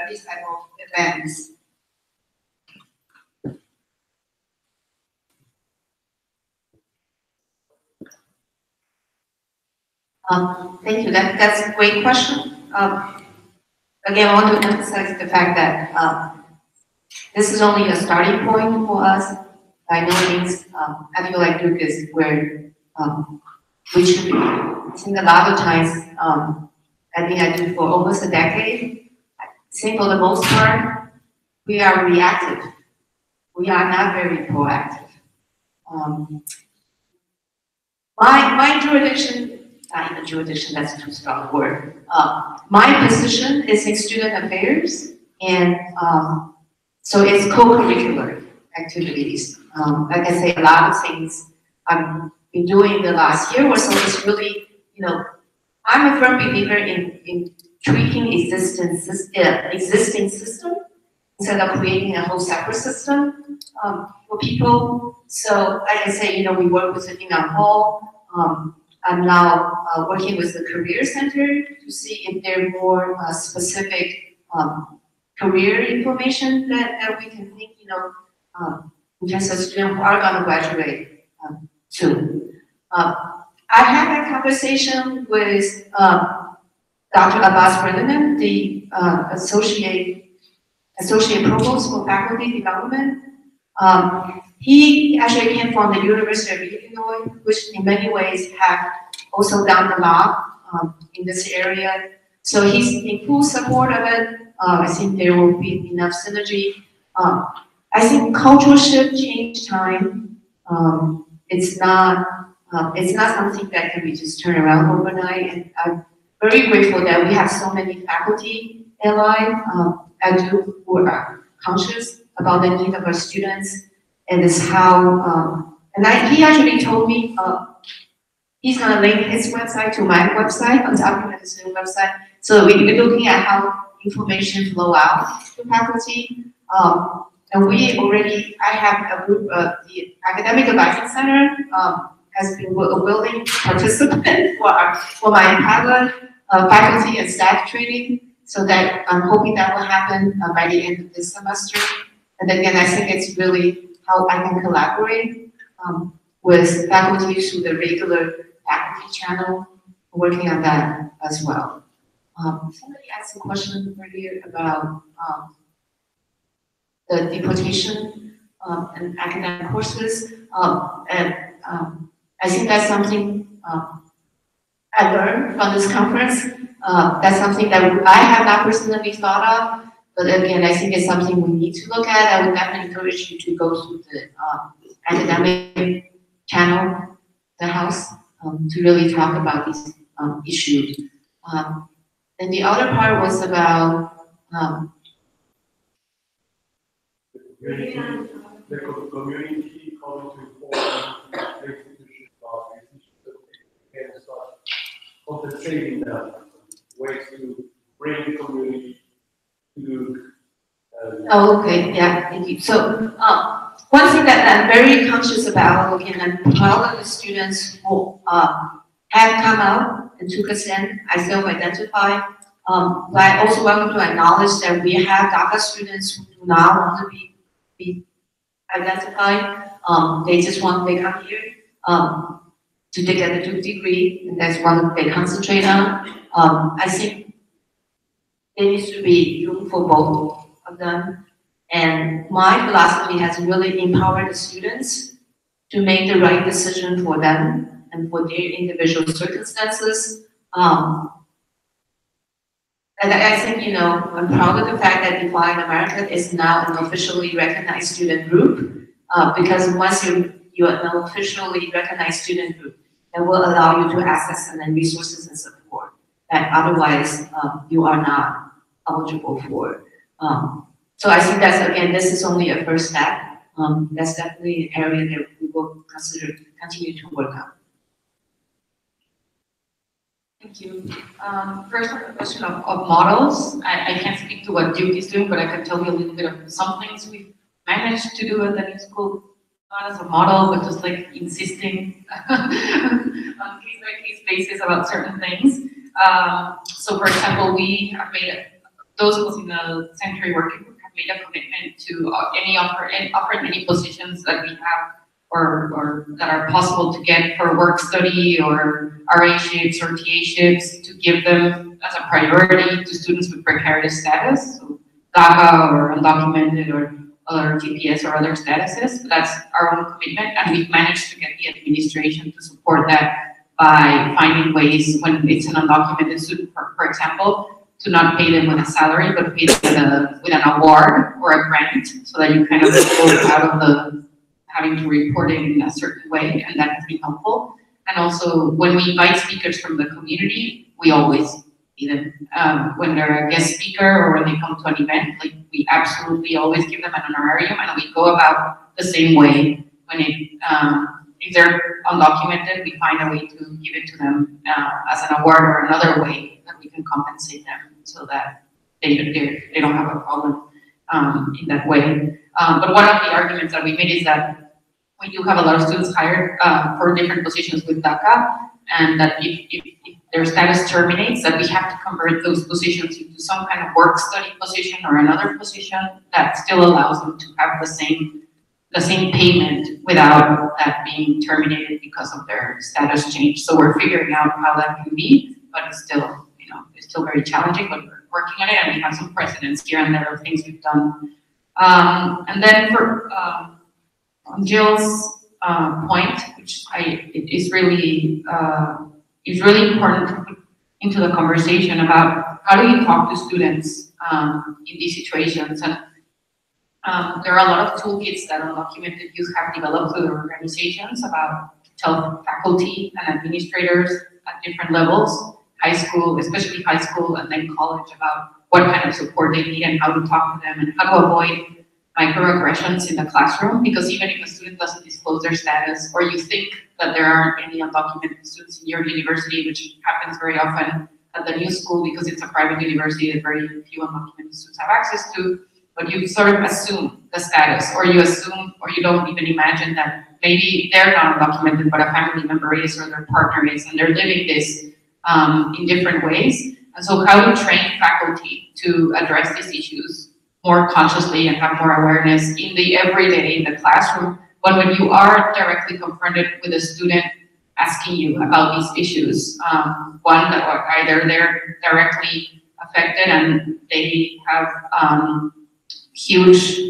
these type of events. Thank you. That's a great question. Again, I want to emphasize the fact that this is only a starting point for us. By no means, I feel like Duke is where we should be. I think a lot of times, I think I do for almost a decade. I think for the most part, we are reactive. We are not very proactive. My jurisdiction, not even jurisdiction, that's too strong a word. My position is in student affairs, and so it's co-curricular activities. Like I say, a lot of things I've been doing the last year or so is really, I'm a firm believer in tweaking existing system instead of creating a whole separate system for people. So, like I say, we work with the Inam Hall. I'm now working with the Career Center to see if there are more specific career information that we can think, in terms of students who are going to graduate soon. I had a conversation with Dr. Abbas Brennan, the associate provost for faculty development. He actually came from the University of Illinois, which in many ways have also done a lot in this area. So he's in full support of it. I think there will be enough synergy. I think cultural shift change time. It's not something that can be just turned around overnight. And I'm very grateful that we have so many faculty allies at Duke who are conscious about the need of our students, and this how And he actually told me he's gonna link his website to my website, Undocumented Student website. So we're looking at how information flow out to faculty. And I have a group, the Academic Advising Center has been a willing participant for my pilot faculty and staff training. So that I'm hoping that will happen by the end of this semester. And again, I think it's really how I can collaborate with faculty through the regular faculty channel, working on that as well. Somebody asked a question earlier about the deportation and academic courses, and I think that's something I learned from this conference. That's something that I have not personally thought of, but again, I think it's something we need to look at. I would definitely encourage you to go through the academic channel, the house, to really talk about these issues. And the other part was about the community coming to inform the institution about these issues and start compensating them, ways to bring the community to. Oh, okay, yeah, thank you. So, one thing that I'm very conscious about, looking at all of the students who have come out and took us in, I self-identify. But I also want to acknowledge that we have Daca students who do not want to be identified. They just want, they come here to get a degree, and that's what they concentrate on. I think there needs to be room for both of them. And my philosophy has really empowered the students to make the right decision for them and for their individual circumstances. And I think, you know, I'm proud of the fact that Define America is now an officially recognized student group, because once you're an officially recognized student group, that will allow you to access and then resources and support that otherwise you are not eligible for. So I think that's, again, this is only a first step. That's definitely an area that we will continue to work on. Thank you. First, on the question of models, I can't speak to what Duke is doing, but I can tell you a little bit of some things we've managed to do at the new school, not as a model, but just like insisting on case-by-case basis about certain things. So, for example, we have made those of us in the Sanctuary Working Group have made a commitment to offering any positions that we have or that are possible to get for work study or RA-ships or TA-ships, to give them as a priority to students with precarious status, so Daca or undocumented or other TPS or other statuses. So that's our own commitment, and we've managed to get the administration to support that by finding ways when it's an undocumented student, for example, to not pay them with a salary, but pay them with an award or a grant, so that you kind of go out of the having to report it in a certain way, and that has been helpful. And also, when we invite speakers from the community, we always see them. When they're a guest speaker or when they come to an event, like, we absolutely always give them an honorarium, and we go about the same way. When if they're undocumented, we find a way to give it to them as an award or another way that we can compensate them so that they don't have a problem in that way. But one of the arguments that we made is that we do have a lot of students hired for different positions with Daca, and that if their status terminates, that we have to convert those positions into some kind of work study position or another position that still allows them to have the same payment without that being terminated because of their status change. So we're figuring out how that can be, but it's still, you know, it's still very challenging, but we're working on it, and we have some precedents here and there of things we've done. And then for on Jill's point, which is really important to put into the conversation about how do you talk to students in these situations. And there are a lot of toolkits that undocumented youth have developed through their organizations about to tell faculty and administrators at different levels, high school, especially high school, and then college, about what kind of support they need and how to talk to them and how to avoid microaggressions in the classroom, because even if a student doesn't disclose their status, or you think that there aren't any undocumented students in your university, which happens very often at the new school because it's a private university that very few undocumented students have access to, but you sort of assume the status, or you assume, or you don't even imagine that maybe they're not undocumented, but a family member is, or their partner is, and they're living this in different ways. And so how to train faculty to address these issues more consciously and have more awareness in the everyday, in the classroom, but when you are directly confronted with a student asking you about these issues, one, that are either they're directly affected and they have huge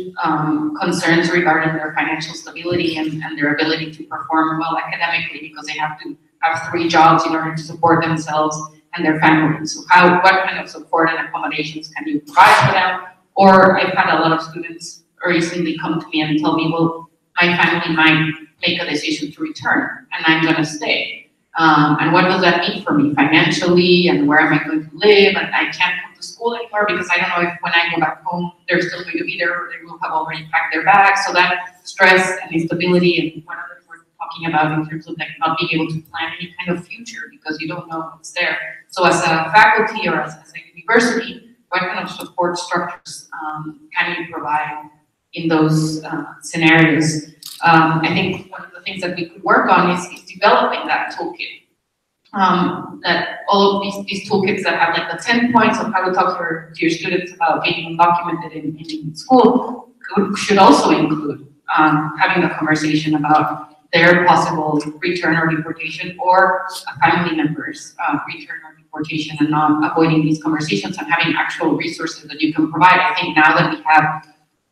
concerns regarding their financial stability and their ability to perform well academically because they have to have 3 jobs in order to support themselves and their families. So what kind of support and accommodations can you provide for them? Or I've had a lot of students recently come to me and tell me, well, my family might make a decision to return and I'm gonna stay. And what does that mean for me financially, and where am I going to live? And I can't come to school anymore because I don't know if when I go back home, they're still going to be there or they will have already packed their bags. So that stress and instability and what others were talking about in terms of like not being able to plan any kind of future because you don't know what's there. So as a faculty or as a university, what kind of support structures can you provide in those scenarios? I think one of the things that we could work on is developing that toolkit. That all of these toolkits that have like the 10 points of how to talk to your students about being undocumented in school should also include having a conversation about their possible return or deportation, or a family member's return or deportation, and not avoiding these conversations and having actual resources that you can provide. I think now that we have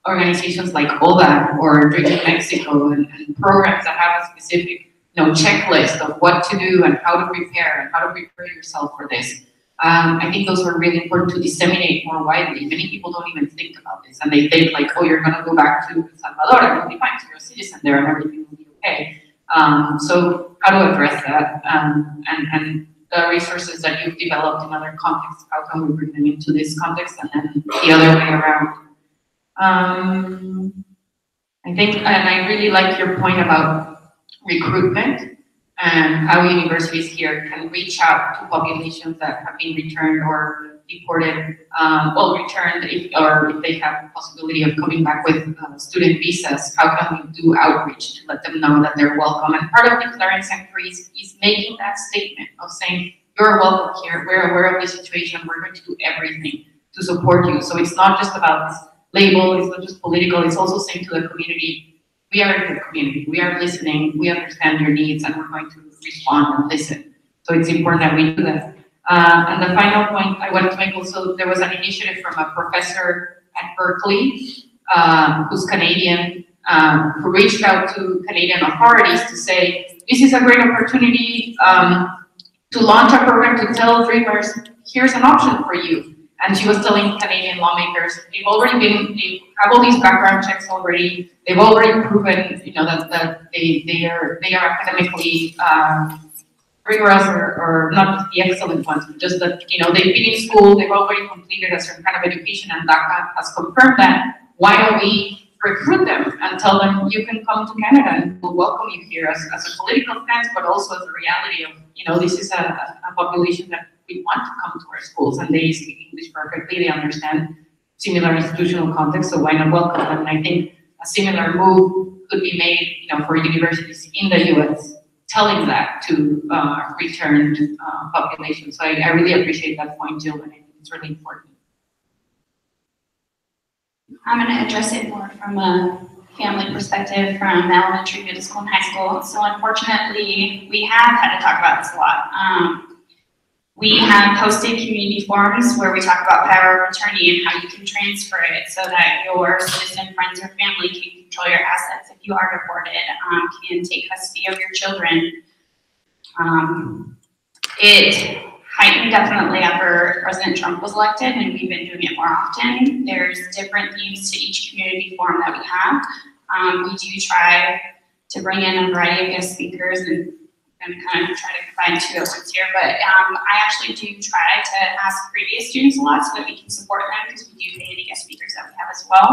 organizations like Alla or Drinking Mexico and programs that have a specific checklist of what to do and how to prepare and how to prepare yourself for this. I think those are really important to disseminate more widely. Many people don't even think about this, and they think like, oh, you're gonna go back to Salvador and you'll be fine, so you're a citizen there and everything will be okay. So how to address that, and the resources that you've developed in other contexts, how can we bring them into this context, and then the other way around. I think, and I really like your point about recruitment and how universities here can reach out to populations that have been returned or deported, returned if they have the possibility of coming back with student visas. How can we do outreach to let them know that they're welcome? And part of the clearance increase is making that statement of saying, you're welcome here, we're aware of the situation, we're going to do everything to support you. So it's not just about this label, it's not just political, it's also saying to the community, we are in the community, we are listening, we understand your needs, and we're going to respond and listen. So it's important that we do that. And the final point I wanted to make also, there was an initiative from a professor at Berkeley, who's Canadian, who reached out to Canadian authorities to say, this is a great opportunity to launch a program to tell Dreamers, here's an option for you. And she was telling Canadian lawmakers, they have all these background checks already. They've already proven, that they are academically rigorous, or not just the excellent ones, but just that, they've been in school, they've already completed a certain kind of education, and Daca has confirmed that. Why don't we recruit them and tell them, you can come to Canada and we'll welcome you here as a political stance, but also as a reality of, this is a population that we want to come to our schools, and they speak English perfectly, they understand similar institutional context, so why not welcome them? And I think a similar move could be made, for universities in the US, telling that to returned population. So I really appreciate that point, Jill, and I think it's really important. I'm going to address it more from a family perspective, from elementary, middle school, and high school. So unfortunately, we have had to talk about this a lot. We have posted community forums where we talk about power of attorney and how you can transfer it so that your citizen, friends, or family can control your assets if you are deported, can take custody of your children. It heightened definitely after President Trump was elected, and we've been doing it more often. There's different themes to each community forum that we have. We do try to bring in a variety of guest speakers, and I'm going to kind of try to combine 2 at once here, but I actually do try to ask previous students a lot so that we can support them, because we do pay any guest speakers that we have as well.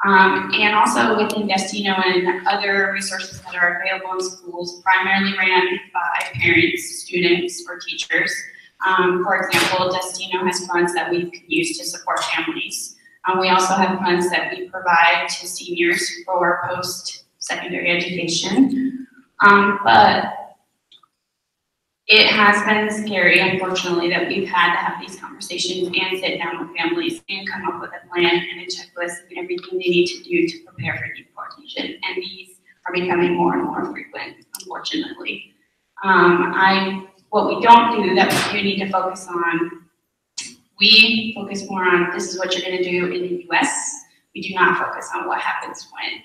And also within Destino and other resources that are available in schools, primarily ran by parents, students, or teachers. For example, Destino has funds that we could use to support families. We also have funds that we provide to seniors for post-secondary education. But it has been scary, unfortunately, that we've had to have these conversations and sit down with families and come up with a plan and a checklist and everything they need to do to prepare for deportation. And these are becoming more and more frequent, unfortunately. What we don't do that we do need to focus on, we focus more on this is what you're going to do in the US. We do not focus on what happens when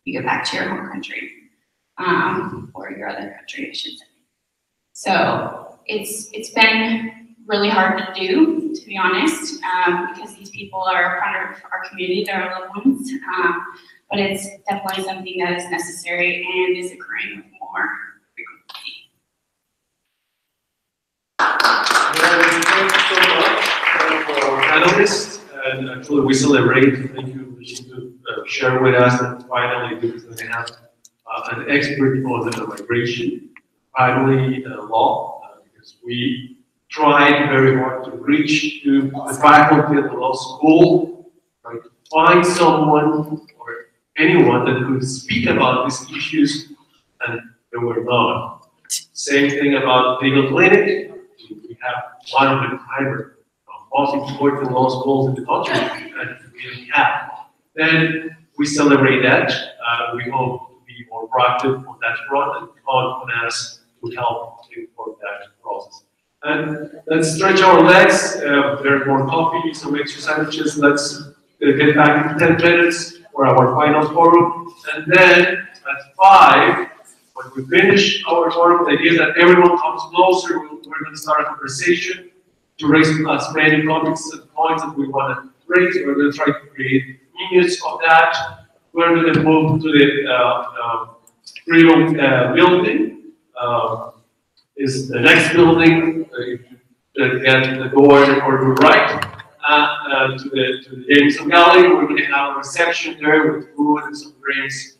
you get back to your home country, or your other country, I should say. So it's been really hard to do, to be honest, because these people are part of our community, they're our loved ones, but it's definitely something that is necessary and is occurring with more frequency. Thank you so much for our panelists, and actually we celebrate. Thank you, Li-Chen, to share with us that finally we're going to have an expert on migration, finally law, because we tried very hard to reach to the faculty at the law school, right, to find someone or anyone that could speak about these issues, and there were none. Same thing about legal clinic. We have one of the private, most important law schools in the country, and we have. Then we celebrate that. We hope to be more proactive on that front and count on us to help inform that process. And let's stretch our legs. There are more coffee, some extra sandwiches. Let's get back in 10 minutes for our final forum. And then at 5, when we finish our forum, the idea that everyone comes closer. We're going to start a conversation to raise as many topics and points that we want to raise. We're going to try to create minutes of that. We're going to move to the Freedom building. Is the next building. If you get the door or the right to the Jameson Gallery. We're going to have a reception there with food and some drinks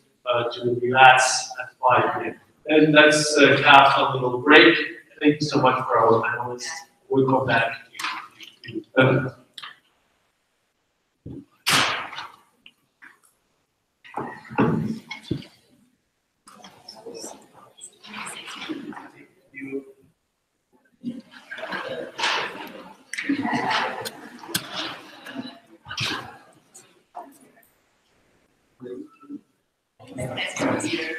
to relax at 5 p.m. And let's have a little break. Thank you so much for our panelists. We'll come back in 10 minutes.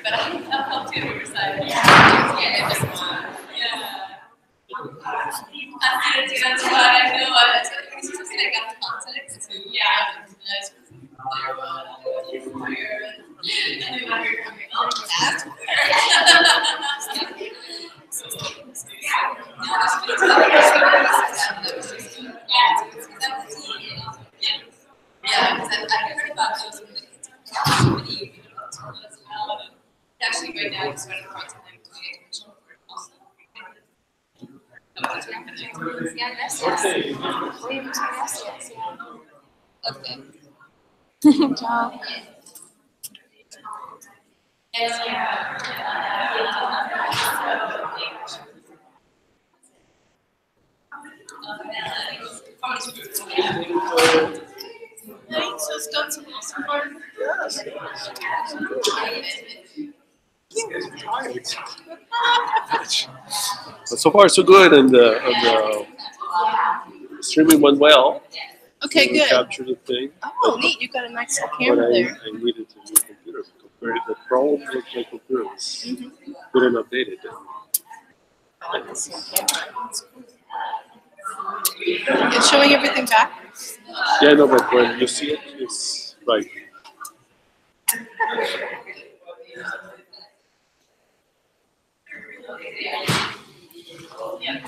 But I'll help you Riverside. Yeah, this one. Yeah. That's what I know. That's what I got the context too. Yeah. That's yeah, because I heard about those when the kids are really as well. Actually, right now, it's starting to write something to the educational work also. Okay. Good job. So it's done some awesome work. But so far, so good, and the streaming went well. Okay, good. Captured the thing. Oh, neat! You got a nice little camera there. I needed a new computer. The problem with my computer was couldn't update it. It's showing everything back. Yeah, no, but when you see it, it's right. Yeah.